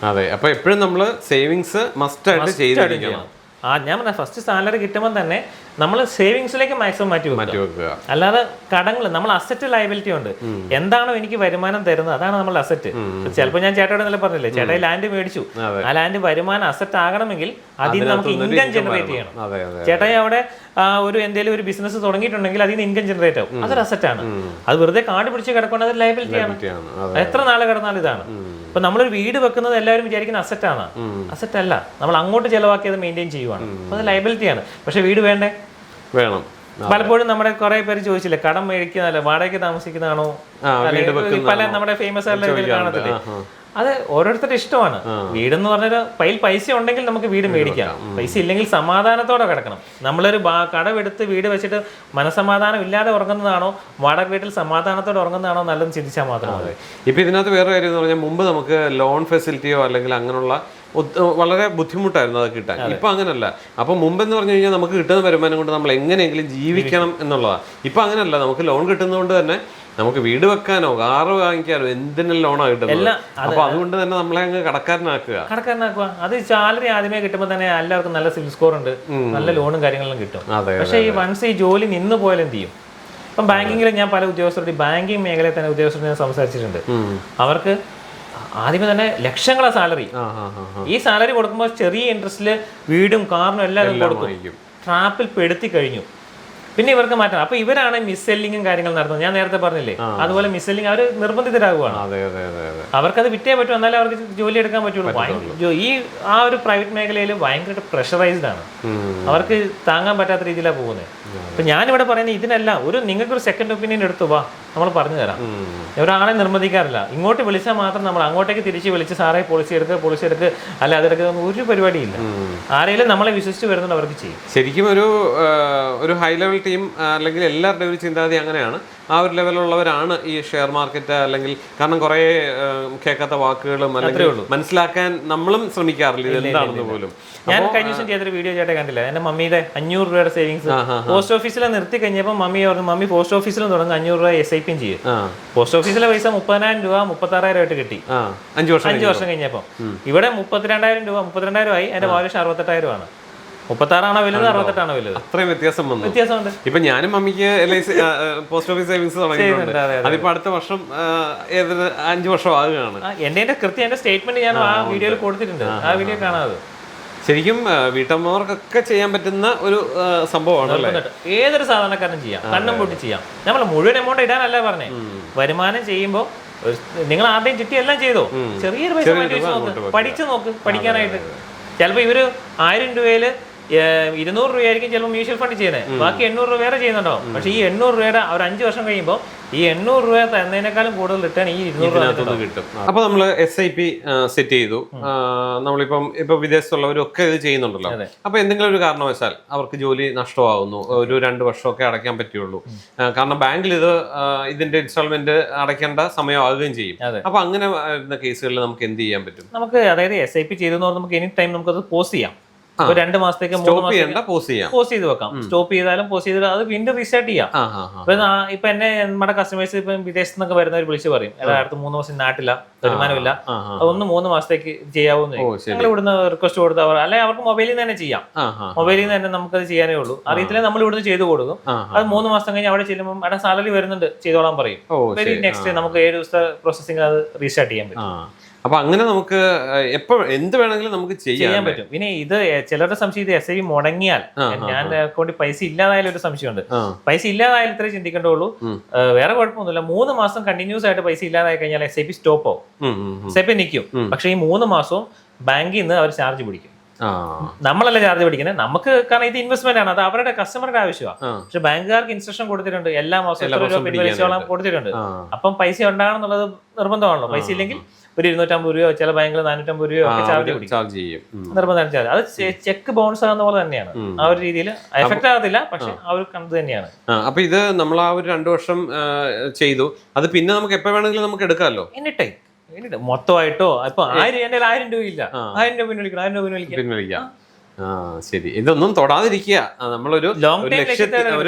അതെ, അപ്പൊ എപ്പോഴും നമ്മൾ സേവിങ്സ് മസ്റ്റ് ആയിട്ട് ചെയ്തിരിക്കണം. ഞാൻ പറഞ്ഞ ഫസ്റ്റ് സാലറി കിട്ടുമ്പോൾ തന്നെ നമ്മൾ സേവിങ്സിലേക്ക് മാക്സിമം മാറ്റി വെക്കുക. അല്ലാതെ കടങ്ങൾ, നമ്മൾ അസറ്റ് ലയബിലിറ്റി ഉണ്ട്. എന്താണോ എനിക്ക് വരുമാനം തരുന്നത് അതാണ് നമ്മുടെ അസറ്റ്. ചിലപ്പോൾ ഞാൻ ചേട്ടയോട് നല്ല പറഞ്ഞില്ലേ, ചേട്ടായി ലാൻഡ് മേടിച്ചു, ആ ലാൻഡ് വരുമാനം അസറ്റ് ആകണമെങ്കിൽ അതിൽ നിന്ന് നമുക്ക് ഇൻകം ജനറേറ്റ് ചെയ്യണം. ചേട്ടായി അവിടെ ഒരു എന്തെങ്കിലും ഒരു ബിസിനസ് തുടങ്ങിയിട്ടുണ്ടെങ്കിൽ അതിൽ നിന്ന് ഇൻകം ജനറേറ്റ് ആവും. അതൊരു അസറ്റാണ്. അത് വെറുതെ കാട് പിടിച്ച് കിടക്കുന്നത് അത് ലയബിലിറ്റിയാണ്. എത്ര നാളെ കിടന്നാലും ഇതാണ്. ഇപ്പൊ നമ്മളൊരു വീട് വെക്കുന്നത് എല്ലാവരും വിചാരിക്കുന്ന അസറ്റാണ്. അസറ്റ് അല്ല, നമ്മൾ അങ്ങോട്ട് ചെലവാക്കിയത് മെയിൻറ്റെയിൻ ചെയ്യുവാണ്. അത് ലയബിലിറ്റിയാണ്. പക്ഷെ വീട് വേണം. പലപ്പോഴും നമ്മുടെ കുറെ പേര് ചോദിച്ചില്ലേ, കടം മേടിക്കുന്നതല്ല വാടകയ്ക്ക് താമസിക്കുന്നതാണോ, പല നമ്മുടെ ഫേമസ് ആയിട്ടുള്ള കാണത്തില്ലേ. അത് ഓരോരുത്തരുടെ ഇഷ്ടമാണ്. വീടെന്ന് പറഞ്ഞൊരു പൈസ ഉണ്ടെങ്കിൽ നമുക്ക് വീട് മേടിക്കാം. പൈസ ഇല്ലെങ്കിൽ സമാധാനത്തോടെ കിടക്കണം. നമ്മളൊരു കടമെടുത്ത് വീട് വെച്ചിട്ട് മനസമാധാനം ഇല്ലാതെ ഉറങ്ങുന്നതാണോ, വാടക വീട്ടിൽ സമാധാനത്തോടെ ഉറങ്ങുന്നതാണോ നല്ലതെന്ന് ചിന്തിച്ചാൽ മാത്രമേ. ഇപ്പൊ ഇതിനകത്ത് വേറെ കാര്യം എന്ന് പറഞ്ഞാൽ, മുമ്പ് നമുക്ക് ലോൺ ഫെസിലിറ്റിയോ അല്ലെങ്കിൽ അങ്ങനെയുള്ള വളരെ ബുദ്ധിമുട്ടായിരുന്നു അത് കിട്ടാൻ. ഇപ്പൊ അങ്ങനല്ല. അപ്പൊ മുമ്പെന്ന് പറഞ്ഞു കഴിഞ്ഞാൽ നമുക്ക് കിട്ടുന്ന വരുമാനം കൊണ്ട് നമ്മൾ എങ്ങനെയെങ്കിലും ജീവിക്കണം എന്നുള്ളതാണ്. ഇപ്പൊ അങ്ങനല്ല. നമുക്ക് ലോൺ കിട്ടുന്നതുകൊണ്ട് തന്നെ നമുക്ക് വീട് വെക്കാനോ കാറ് വാങ്ങിക്കാനോ എന്തിനും ലോണാണ് കിട്ടുന്നത്. അപ്പൊ അതുകൊണ്ട് തന്നെ നമ്മളെ അങ്ങ് കടക്കാരനാക്കുക. അത് സാലറി ആദ്യമേ കിട്ടുമ്പോൾ തന്നെ എല്ലാവർക്കും നല്ല സിവിൽ സ്കോർ ഉണ്ട്, നല്ല ലോണും കാര്യങ്ങളും കിട്ടും. പക്ഷേ ഈ വൺസ് ഈ ജോലി നിന്ന് പോയാൽ എന്ത് ചെയ്യും? ഇപ്പം ബാങ്കിങ്ങിൽ ഞാൻ പല ഉദ്യോഗസ്ഥരുടെ, ബാങ്കിങ് മേഖലയിൽ തന്നെ ഉദ്യോഗസ്ഥരോട് ഞാൻ സംസാരിച്ചിട്ടുണ്ട്. അവർക്ക് ആദ്യമേ തന്നെ ലക്ഷങ്ങളെ സാലറി. ഈ സാലറി കൊടുക്കുമ്പോൾ ചെറിയ ഇൻട്രസ്റ്റില് വീടും കാറിനും എല്ലാം കൊടുക്കും. ട്രാപ്പിൽ പെടുത്തി കഴിഞ്ഞു. പിന്നെ ഇവർക്ക് മാറ്റണം. അപ്പൊ ഇവരാണ് മിസ്സെല്ലിങ്ങും കാര്യങ്ങൾ നടത്തുന്നത്. ഞാൻ നേരത്തെ പറഞ്ഞില്ലേ, അതുപോലെ മിസ്സെല്ലിങ് അവർ നിർബന്ധിതരാകുവാണ്. അവർക്കത് വിറ്റേ പറ്റും, എന്നാലേ അവർക്ക് ജോലി എടുക്കാൻ പറ്റുള്ളൂ. ഈ ആ ഒരു പ്രൈവറ്റ് മേഖലയിൽ ഭയങ്കര പ്രഷറൈസ്ഡ് ആണ്. അവർക്ക് താങ്ങാൻ പറ്റാത്ത രീതിയിലാണ് പോകുന്നത്. അപ്പൊ ഞാനിവിടെ പറയുന്നത് ഇതിനല്ല, നിങ്ങൾക്കൊരു സെക്കൻഡ് ഒപ്പീനിയൻ എടുത്തു വാ, നമ്മൾ പറഞ്ഞു തരാം. ഒരാളെ നിർബന്ധിക്കാറില്ല. ഇങ്ങോട്ട് വിളിച്ചാൽ മാത്രം നമ്മൾ അങ്ങോട്ടേക്ക് തിരിച്ച് വിളിച്ച് സാറേ പോളിസി എടുക്കുക അല്ല അതെടുക്കുക ഒരു പരിപാടിയില്ല. ആരെങ്കിലും നമ്മളെ വിശ്വസിച്ച് വരുന്നുണ്ട് അവർക്ക് ചെയ്യും. ശരിക്കും ഒരു ഹൈ ലെവൽ ടീം അല്ലെങ്കിൽ എല്ലാവരുടെയും ഒരു ചിന്താഗതി അങ്ങനെയാണ്. ആ ഒരു ലെവലുള്ളവരാണ് ഈ ഷെയർ മാർക്കറ്റ് അല്ലെങ്കിൽ കാരണം കുറെ കേൾക്കാത്ത വാക്കുകളും അല്ലെങ്കിൽ മനസ്സിലാക്കാൻ നമ്മളും ശ്രമിക്കാറില്ല ഇത് എന്താണെന്ന് പോലും. ഞാൻ കഴിഞ്ഞ ദിവസം ചെയ്തൊരു വീഡിയോ ചേട്ടൻ കണ്ടില്ല, എന്റെ മമ്മിയുടെ 500 രൂപയുടെ സേവിങ്സ് പോസ്റ്റ് ഓഫീസിൽ നിർത്തി കഴിഞ്ഞപ്പോൾ മമ്മി പറഞ്ഞു മമ്മി പോസ്റ്റ് ഓഫീസിൽ തുടങ്ങി 500 രൂപ SIP ചെയ്യും. പോസ്റ്റ് ഓഫീസിലെ പൈസ 30,000 രൂപ 36,000 ആയിട്ട് കിട്ടി 5 വർഷം കഴിഞ്ഞപ്പോൾ. ഇവിടെ 32,000 രൂപ 32,000 ആയി, എന്റെ വാല്യൂഷൻ 68,000 ആണ്. 36 വലുത് 68 വലുത്, അത്രയും വ്യത്യാസമുണ്ട്. ഇപ്പൊ ഞാനും മമ്മിക്ക് പോസ്റ്റ് ഓഫീസ് സേവിങ്സ് തുടങ്ങിയിട്ടുണ്ട്. അതിപ്പോ അടുത്ത വർഷം 5 വർഷം ആകുകയാണ്. എന്റെ കൃത്യം എന്റെ സ്റ്റേറ്റ്മെന്റ് ഞാൻ ആ വീഡിയോയിൽ കൊടുത്തിട്ടുണ്ട്, ആ വീഡിയോ കാണാതെ. ശരിക്കും വീട്ടമ്മമാർക്കൊക്കെ ചെയ്യാൻ പറ്റുന്ന ഒരു സംഭവമാണ്. ഏതൊരു സാധാരണക്കാരനും ചെയ്യാം, കണ്ണും പൊട്ടി ചെയ്യാം. നമ്മൾ മുഴുവൻ എമൗണ്ട് ഇടാനല്ല പറഞ്ഞേ, വരുമാനം ചെയ്യുമ്പോൾ നിങ്ങൾ ആരുടെയും ചിട്ടി എല്ലാം ചെയ്തോ, ചെറിയൊരു പൈസ മാറ്റി വെച്ച് നോക്ക്, പഠിച്ചു നോക്ക്. പഠിക്കാനായിട്ട് ചിലപ്പോൾ ഇവര് 1000 രൂപയില് 200 രൂപയായിരിക്കും ചിലപ്പോൾ മ്യൂച്വൽ ഫണ്ട് ചെയ്യുന്നത്, ബാക്കി 800 രൂപ വേറെ ചെയ്യുന്നുണ്ടോ. പക്ഷെ ഈ 800 രൂപയുടെ ഒരു 5 വർഷം കഴിയുമ്പോൾ ഈ 800 രൂപ തന്നതിനേക്കാളും കൂടുതൽ റിട്ടേൺ ഈ 200 രൂപ കിട്ടും. അപ്പൊ നമ്മള് SIP സെറ്റ് ചെയ്തു. നമ്മളിപ്പം ഇപ്പൊ വിദേശത്തുള്ളവരൊക്കെ ഇത് ചെയ്യുന്നുണ്ടല്ലോ. അപ്പൊ എന്തെങ്കിലും ഒരു കാരണവശാൽ അവർക്ക് ജോലി നഷ്ടമാകുന്നു, ഒരു 2 വർഷമൊക്കെ അടയ്ക്കാൻ പറ്റുള്ളൂ, കാരണം ബാങ്കിൽ ഇതിന്റെ ഇൻസ്റ്റാൾമെന്റ് അടയ്ക്കേണ്ട സമയമാകുകയും ചെയ്യും. അപ്പൊ അങ്ങനെ വരുന്ന കേസുകളിൽ നമുക്ക് എന്ത് ചെയ്യാൻ പറ്റും? നമുക്ക് അതായത് SIP ചെയ്തെന്ന് പറഞ്ഞാൽ നമുക്ക് എനി ടൈം നമുക്കത് പോസ്റ്റ് ചെയ്യാം. 2 മാസത്തേക്ക് 3 മാസത്തേക്ക് പോസ്റ്റ് ചെയ്ത് വെക്കാം. സ്റ്റോപ്പ് ചെയ്താലും പോസ്റ്റ് ചെയ്താലും അത് വീണ്ടും റീസ്റ്റാർട്ട് ചെയ്യാം. ഇപ്പൊ എന്നെ നമ്മുടെ കസ്റ്റമേഴ്സ് ഇപ്പൊ വിദേശത്ത് നിന്നൊക്കെ വരുന്നവർ വിളിച്ച് പറയും, അടുത്ത 3 മാസം നാട്ടില, വരുമാനമില്ല, അതൊന്ന് 3 മാസത്തേക്ക് ചെയ്യാവുന്ന ഞങ്ങൾ ഇവിടുന്ന് റിക്വസ്റ്റ് കൊടുത്തവർ അല്ലെ അവർക്ക് മൊബൈലിൽ നിന്ന് തന്നെ ചെയ്യാം. മൊബൈലിൽ നിന്ന് തന്നെ നമുക്കത് ചെയ്യാനേ ഉള്ളൂ. അറിയത്തില്ല, നമ്മൾ ഇവിടുന്ന് ചെയ്ത് കൊടുക്കും. അത് 3 മാസം കഴിഞ്ഞ് അവിടെ ചെല്ലുമ്പോൾ അവിടെ സാലറി വരുന്നുണ്ട്, ചെയ്തോളാൻ പറയും. വെരി നെക്സ്റ്റ് നമുക്ക് 7 ദിവസത്തെ പ്രോസസ്സിംഗ് അത് റീസ്റ്റാർട്ട് ചെയ്യാൻ പറ്റും. അപ്പൊ അങ്ങനെ നമുക്ക് എന്ത് വേണമെങ്കിലും നമുക്ക് ചെയ്യാൻ പറ്റും. പിന്നെ ഇത് ചിലരുടെ സംശയം, ഇത് SIP മുടങ്ങിയാൽ ഞാൻ അക്കൗണ്ടിൽ പൈസ ഇല്ലാതായാലും ഒരു സംശയമുണ്ട്. പൈസ ഇല്ലാതായാലും ഇത്രേ ചിന്തിക്കേണ്ടുള്ളൂ, വേറെ കുഴപ്പമൊന്നുമില്ല. 3 മാസം കണ്ടിന്യൂസ് ആയിട്ട് പൈസ ഇല്ലാതായി കഴിഞ്ഞാൽ SIP സ്റ്റോപ്പ് ആവും, SIP നിൽക്കും. പക്ഷെ ഈ 3 മാസവും ബാങ്കിൽ നിന്ന് അവർ ചാർജ് പിടിക്കും. നമ്മളല്ല ചാർജ് പിടിക്കുന്നത്, നമുക്ക്, കാരണം ഇത് ഇൻവെസ്റ്റ്മെന്റ് ആണ്, അത് അവരുടെ കസ്റ്റമറുടെ ആവശ്യമാണ്. പക്ഷെ ബാങ്കുകാർക്ക് ഇൻസ്ട്രക്ഷൻ കൊടുത്തിട്ടുണ്ട്, എല്ലാ മാസവും എത്ര രൂപ പിൻവലിച്ചോളാം കൊടുത്തിട്ടുണ്ട്. അപ്പം പൈസ ഉണ്ടാകണം എന്നുള്ളത് നിർബന്ധമാണല്ലോ. പൈസ ഇല്ലെങ്കിൽ ഒരു 250 രൂപയോ ചില ബാങ്കിൽ 450 രൂപയോ ഒക്കെ ചാർജ് ചെയ്യും, നിർബന്ധം ചാർജ്. അത് ചെക്ക് ബൗൺസ് ആകുന്ന പോലെ തന്നെയാണ്, ആ ഒരു രീതിയിൽ എഫക്ട് ആകത്തില്ല, പക്ഷെ ആ ഒരു കണ്ടത് തന്നെയാണ്. അപ്പൊ ഇത് നമ്മൾ ആ ഒരു 2 വർഷം ചെയ്തു, അത് പിന്നെ നമുക്ക് എപ്പോ വേണമെങ്കിലും നമുക്ക് എടുക്കാമല്ലോ. മൊത്തമായിട്ടോ ഇപ്പൊ 1000 രൂപ ഇല്ല, 1000 രൂപ പിൻവലിക്കാം. ശരി, ഇതൊന്നും തൊടാതിരിക്കുക. നമ്മളൊരു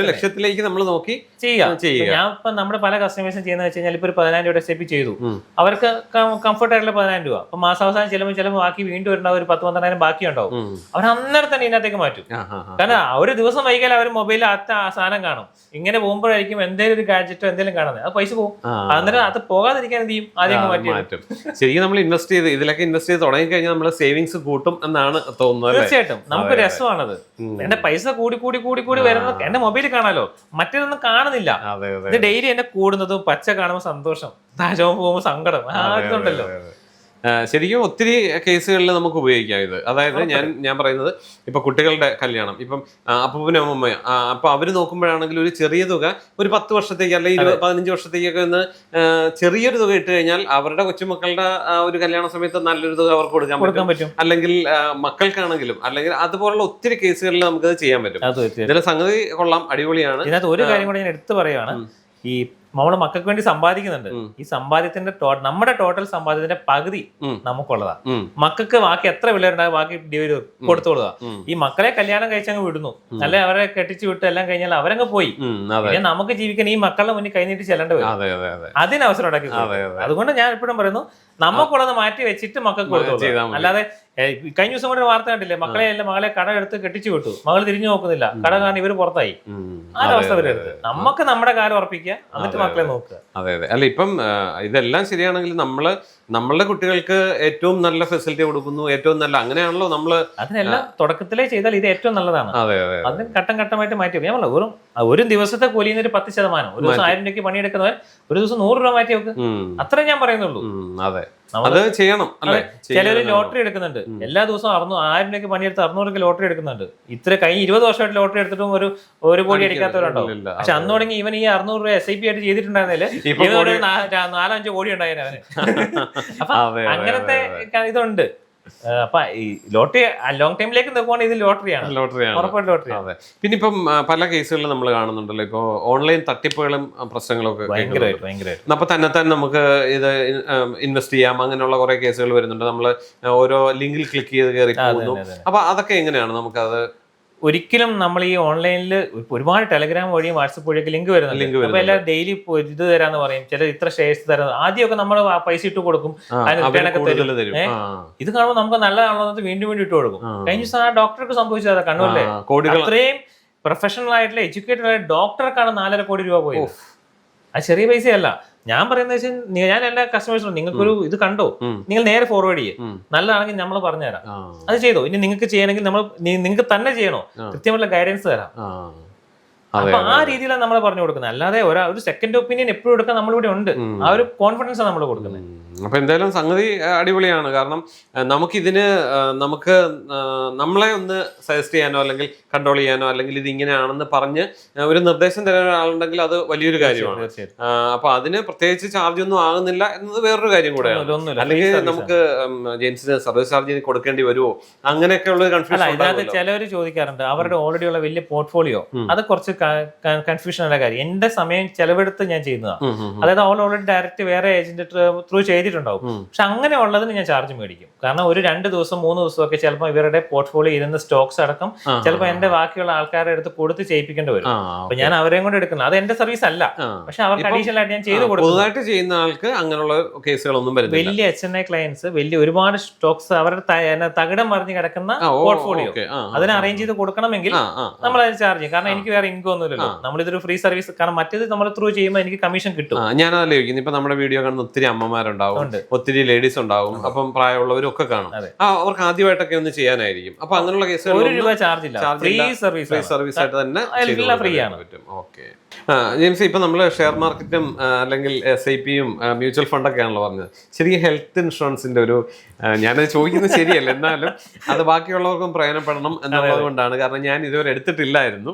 ലക്ഷ്യത്തിലേക്ക് നമ്മൾ നോക്കി ചെയ്യാം. ഞാൻ ഇപ്പൊ നമ്മുടെ പല കസ്റ്റമേഴ്സും ചെയ്യുന്ന വെച്ച് കഴിഞ്ഞാൽ ഇപ്പൊ ഒരു 10,000 രൂപ SIP ചെയ്തു, അവർക്ക് കംഫർട്ട് ആയിട്ടുള്ള 10,000 രൂപ. അപ്പൊ മാസാവസാനം ചിലപ്പോൾ ബാക്കി വീണ്ടും വരുന്ന ഒരു 10-12,000 ബാക്കി ഉണ്ടാവും. അവർ അന്നേരം തന്നെ ഇതിനകത്തേക്ക് മാറ്റും. കാരണം ഒരു ദിവസം വൈകിയാൽ അവർ മൊബൈലിൽ ആ സാധനം കാണും. ഇങ്ങനെ പോകുമ്പോഴായിരിക്കും എന്തെങ്കിലും ഒരു ഗാഡ്ജറ്റോ എന്തെങ്കിലും കാണുന്നത്, അത് പൈസ പോകും. അന്നേരം അത് പോകാതിരിക്കാൻ എന്ത് ചെയ്യും, ആദ്യം മാറ്റും. ശരിക്കും നമ്മൾ ഇതിലൊക്കെ ഇൻവെസ്റ്റ് ചെയ്ത് തുടങ്ങി കഴിഞ്ഞാൽ നമ്മൾ സേവിങ്സ് കൂട്ടും എന്നാണ് തോന്നുന്നത്. തീർച്ചയായിട്ടും നമുക്ക് രസമാണത്. എന്റെ പൈസ കൂടി വരുന്നത് എന്റെ മൊബൈലിൽ കാണാലോ, മറ്റേതൊന്നും കാണുന്നില്ല. ഇത് ഡെയിലി എന്നെ കൂടുന്നതും പച്ച കാണുമ്പോൾ സന്തോഷം, താജവും പോകുമ്പോൾ സങ്കടം, ഇതുണ്ടല്ലോ. ശരിക്കും ഒത്തിരി കേസുകളിൽ നമുക്ക് ഉപയോഗിക്കാം ഇത്. അതായത് ഞാൻ പറയുന്നത് ഇപ്പൊ കുട്ടികളുടെ കല്യാണം, ഇപ്പം അപ്പൂപ്പനും അമ്മമ്മയോ, അപ്പൊ അവര് നോക്കുമ്പോഴാണെങ്കിൽ ഒരു ചെറിയ തുക ഒരു 10 വർഷത്തേക്ക് അല്ലെങ്കിൽ 15 വർഷത്തേക്കൊക്കെ ഒന്ന് ചെറിയൊരു തുക ഇട്ട് കഴിഞ്ഞാൽ അവരുടെ കൊച്ചുമക്കളുടെ ഒരു കല്യാണ സമയത്ത് നല്ലൊരു തുക അവർക്ക് കൊടുക്കാൻ പറ്റും. അല്ലെങ്കിൽ മക്കൾക്കാണെങ്കിലും, അല്ലെങ്കിൽ അതുപോലുള്ള ഒത്തിരി കേസുകളിൽ നമുക്കത് ചെയ്യാൻ പറ്റും. ഇതിലെ സംഗതി കൊള്ളാം, അടിപൊളിയാണ്. ഇതിനകത്ത് ഒരു കാര്യം കൂടെ ഞാൻ എടുത്തു പറയുകയാണ്, ഈ നമ്മള് മക്കൾക്ക് വേണ്ടി സമ്പാദിക്കുന്നുണ്ട്. ഈ സമ്പാദ്യത്തിന്റെ നമ്മുടെ ടോട്ടൽ സമ്പാദ്യത്തിന്റെ പകുതി നമുക്കുള്ളതാ. മക്കൾക്ക് ബാക്കി എത്ര പിള്ളേരുണ്ടാകും ബാക്കി ഡിവൈഡ് കൊടുത്തോളുക. ഈ മക്കളെ കല്യാണം കഴിച്ചങ്ങ് വിടുന്നു, അല്ലെ അവരെ കെട്ടിച്ചു വിട്ട് എല്ലാം കഴിഞ്ഞാൽ അവരങ്ങ് പോയി. പിന്നെ നമുക്ക് ജീവിക്കാൻ ഈ മക്കളുടെ മുന്നിൽ കൈനീട്ടി ചെല്ലേണ്ടി വരും, അതിന് അവസരം ഉണ്ടാക്കി. അതുകൊണ്ട് ഞാൻ എപ്പോഴും പറയുന്നു, നമുക്കുള്ളത് മാറ്റി വെച്ചിട്ട് മക്കൾക്ക് കൊടുത്തോളൂ. അല്ലാതെ കഴിഞ്ഞ ദിവസം കൂടെ വാർത്ത കണ്ടില്ലേ, മകളെ കട എടുത്ത് കെട്ടിച്ചു വിട്ടു, മകൾ തിരിഞ്ഞു നോക്കുന്നില്ല, കട കാരണം ഇവര് പുറത്തായി. ആ അവസ്ഥ വരരുത്. നമുക്ക് നമ്മുടെ കാര്യം ഉറപ്പിക്കുക, എന്നിട്ട് മക്കളെ നോക്കുക. അതെ. അല്ല, ഇപ്പം ഇതെല്ലാം ശരിയാണെങ്കിൽ നമ്മളുടെ കുട്ടികൾക്ക് ഏറ്റവും നല്ല ഫെസിലിറ്റി കൊടുക്കുന്നു, ഏറ്റവും നല്ല, അങ്ങനെയാണല്ലോ നമ്മള്. അതിനെല്ലാം തുടക്കത്തിലേ ചെയ്താൽ ഇത് ഏറ്റവും നല്ലതാണ്. അതിന് ഘട്ടം ഘട്ടമായിട്ട് മാറ്റി വെക്കും. ഞാൻ വെറും ഒരു ദിവസത്തെ കൂലിന്ന് ഒരു 10%, ഒരു ദിവസം 1000 രൂപയ്ക്ക് പണിയെടുക്കുന്നവർ ഒരു ദിവസം 100 രൂപ മാറ്റി വെക്ക്, അത്രേ ഞാൻ പറയുന്നുള്ളൂ. അത് ചെയ്യണം. ചിലര് ലോട്ടറി എടുക്കുന്നുണ്ട്, എല്ലാ ദിവസവും 1000 രൂപയ്ക്ക് പണിയെടുത്ത് 600 രൂപയ്ക്ക് ലോട്ടറി എടുക്കുന്നുണ്ട്. ഇത്ര കഴിഞ്ഞ 20 വർഷമായിട്ട് ലോട്ടറി എടുത്തിട്ടും ഒരു കോടി അടിക്കാത്തവരുണ്ടാവും. പക്ഷെ അന്ന് തുടങ്ങി ഇവൻ ഈ 600 രൂപ SIP ആയിട്ട് ചെയ്തിട്ടുണ്ടായിരുന്നില്ല, 4-5 കോടി ഉണ്ടായിരുന്നു അവന്. അപ്പൊ അങ്ങനത്തെ ഇതുണ്ട്. അപ്പൊ ഈ ലോട്ടറി ലോങ് ടൈമിലേക്ക് നോക്കുവാണെങ്കിൽ ഇത് ലോട്ടറിയാണ്, ലോട്ടറിയാണ്. ഉറപ്പായിട്ട് ലോട്ടറിയാണ്. അതെ. പിന്നെ ഇപ്പം പല കേസുകളിലും നമ്മൾ കാണുന്നുണ്ടല്ലോ, ഇപ്പൊ ഓൺലൈൻ തട്ടിപ്പുകളും പ്രശ്നങ്ങളൊക്കെ ഭയങ്കരമായിട്ട് അപ്പൊ തന്നെ നമുക്ക് ഇത് ഇൻവെസ്റ്റ് ചെയ്യാം, അങ്ങനെയുള്ള കുറെ കേസുകൾ വരുന്നുണ്ട്. നമ്മൾ ഓരോ ലിങ്കിൽ ക്ലിക്ക് ചെയ്ത് കയറി പോകുന്നു. അപ്പൊ അതൊക്കെ എങ്ങനെയാണ് നമുക്കത്? ഒരിക്കലും നമ്മൾ ഈ ഓൺലൈനിൽ ഒരുപാട് ടെലഗ്രാം വഴിയും വാട്സപ്പ് വഴിയൊക്കെ ലിങ്ക് വരുന്നുണ്ട്. അപ്പൊ എല്ലാം ഡെയിലി ഇത് തരാന്ന് പറയും, ചില ഇത്ര ഷെയർസ് തരാം. ആദ്യമൊക്കെ നമ്മൾ പൈസ ഇട്ട് കൊടുക്കും, അതിന് റിട്ടേൺ ഒക്കെ തരും. ഇത് കാണുമ്പോൾ നമുക്ക് നല്ലതാണല്ലോ വീണ്ടും വീണ്ടും ഇട്ട് കൊടുക്കും. കഴിഞ്ഞ ദിവസം ആ ഡോക്ടർക്ക് സംഭവിച്ചത് കണ്ണൂരിലെ അത്രയും പ്രൊഫഷണൽ ആയിട്ടുള്ള എഡ്യൂക്കേറ്റഡ് ആയ ഡോക്ടർക്കാണ് 4.5 കോടി രൂപ പോയത്. അത് ചെറിയ പൈസയല്ല. ഞാൻ പറയുന്നത് വെച്ചാൽ ഞാൻ എല്ലാ കസ്റ്റമേഴ്സിനും നിങ്ങൾക്കൊരു ഇത് കണ്ടോ, നിങ്ങൾ നേരെ ഫോർവേഡ് ചെയ്യും, നല്ലതാണെങ്കിൽ നമ്മൾ പറഞ്ഞുതരാം, അത് ചെയ്തോ. ഇനി നിങ്ങൾക്ക് ചെയ്യണമെങ്കിൽ നമ്മൾ നിങ്ങൾക്ക് തന്നെ ചെയ്യണോ, കൃത്യമായിട്ടുള്ള ഗൈഡൻസ് തരാം. അപ്പൊ ആ രീതിയിലാണ് നമ്മൾ പറഞ്ഞു കൊടുക്കുന്നത്. അല്ലാതെ ഒരു സെക്കൻഡ് ഒപ്പീനിയൻ എപ്പോഴും എടുക്കാൻ നമ്മളിവിടെ ഉണ്ട്. ആ ഒരു കോൺഫിഡൻസ് ആണ് നമ്മൾ കൊടുക്കുന്നത്. അപ്പൊ എന്തായാലും സംഗതി അടിപൊളിയാണ്. കാരണം നമുക്ക് നമ്മളെ ഒന്ന് സജസ്റ്റ് ചെയ്യാനോ അല്ലെങ്കിൽ കൺട്രോൾ ചെയ്യാനോ അല്ലെങ്കിൽ ഇത് ഇങ്ങനെയാണെന്ന് പറഞ്ഞ് ഒരു നിർദ്ദേശം തരാൻ ഒരാളുണ്ടെങ്കിൽ അത് വലിയൊരു കാര്യമാണ്. അപ്പൊ അതിന് പ്രത്യേകിച്ച് ചാർജ് ഒന്നും ആകുന്നില്ല എന്നത് വേറൊരു കാര്യം കൂടെയാണ്. അല്ലെങ്കിൽ നമുക്ക് ജെയിംസിന് സർവീസ് ചാർജ് കൊടുക്കേണ്ടി വരുമോ, അങ്ങനെയൊക്കെ ഉള്ള കൺഫ്യൂഷൻ. ഇതിനകത്ത് ചിലവർ ചോദിക്കാറുണ്ട്, അവരുടെ ഓൾറെഡി ഉള്ള വലിയ പോർട്ട്ഫോളിയോ, അത് കുറച്ച് കൺഫ്യൂഷൻ ഉള്ള കാര്യം. എന്റെ സമയം ചെലവെടുത്ത് ഞാൻ ചെയ്യുന്നതാണ്. അതായത് ഓൾറെഡി ഡയറക്റ്റ് വേറെ ഏജന്റ് ത്രൂ ചെയ്തിട്ടുണ്ടാവും. പക്ഷെ അങ്ങനെ ഉള്ളതിന് ഞാൻ ചാർജ് മേടിക്കും. കാരണം ഒരു 2 ദിവസം 3 ദിവസമൊക്കെ ചിലപ്പോൾ ഇവരുടെ പോർട്ട്ഫോളിയോ ഇരുന്ന സ്റ്റോക്സ് അടക്കം ചിലപ്പോൾ എന്റെ ബാക്കിയുള്ള ആൾക്കാരുടെ അടുത്ത് കൊടുത്ത് ചെയ്യിപ്പിക്കേണ്ടി വരും. അപ്പൊ ഞാൻ അവരെയും കൊണ്ട് എടുക്കുന്നത്. അത് എന്റെ സർവീസ് അല്ല, പക്ഷെ അവർക്ക് അഡീഷണൽ ആയിട്ട് ഞാൻ ചെയ്ത് കൊടുക്കും. പുതുതായിട്ട് ചെയ്യുന്ന ആൾക്ക് അങ്ങനെയുള്ള കേസുകളൊന്നും വരുന്നില്ല. വലിയ HNI ക്ലയൻസ് വലിയ ഒരുപാട് സ്റ്റോക്സ് അവരുടെ തകിടം മറിഞ്ഞ് കിടക്കുന്ന പോർട്ട്ഫോളിയോ അതിനെ അറേഞ്ച് ചെയ്ത് കൊടുക്കണമെങ്കിൽ നമ്മൾ അതിന് ചാർജ് ചെയ്യും. കാരണം എനിക്ക് വേറെ ഇൻകം ഒന്നുമില്ലല്ലോ. നമ്മളിതൊരു ഫ്രീ സർവീസ്, കാരണം മറ്റേത് നമ്മൾ ത്രൂ ചെയ്യുമ്പോൾ എനിക്ക് കമ്മീഷൻ കിട്ടും. ഞാനതല്ലേ ചോദിക്കുന്നത്. ഇപ്പൊ നമ്മുടെ വീഡിയോ കാണുന്ന ഒത്തിരി അമ്മമാരുണ്ടാവും, ഒത്തിരി ലേഡീസ് ഉണ്ടാവും, അപ്പം പ്രായമുള്ളവരും ഒക്കെ കാണും. അവർക്ക് ആദ്യമായിട്ടൊക്കെ ഒന്ന് ചെയ്യാനായിരിക്കും. അപ്പൊ അങ്ങനെയുള്ള കേസുകൾ ₹1 ചാർജ് ഇല്ല, ഫ്രീ സർവീസ് ആയിട്ട് തന്നെ ഫ്രീ ആണ്. പറ്റും. ഓക്കെ ജെയിംസ്, ഇപ്പൊ നമ്മള് ഷെയർ മാർക്കറ്റും അല്ലെങ്കിൽ SIP-യും മ്യൂച്വൽ ഫണ്ടൊക്കെ ആണല്ലോ പറഞ്ഞത്. ശരിക്കും ഹെൽത്ത് ഇൻഷുറൻസിന്റെ ഒരു ഞാനത് ചോദിക്കുന്നത് ശരിയല്ല, എന്നാലും അത് ബാക്കിയുള്ളവർക്കും പ്രയോജനപ്പെടണം എന്നുള്ളത് കൊണ്ടാണ്. കാരണം ഞാൻ ഇതുവരെ എടുത്തിട്ടില്ലായിരുന്നു.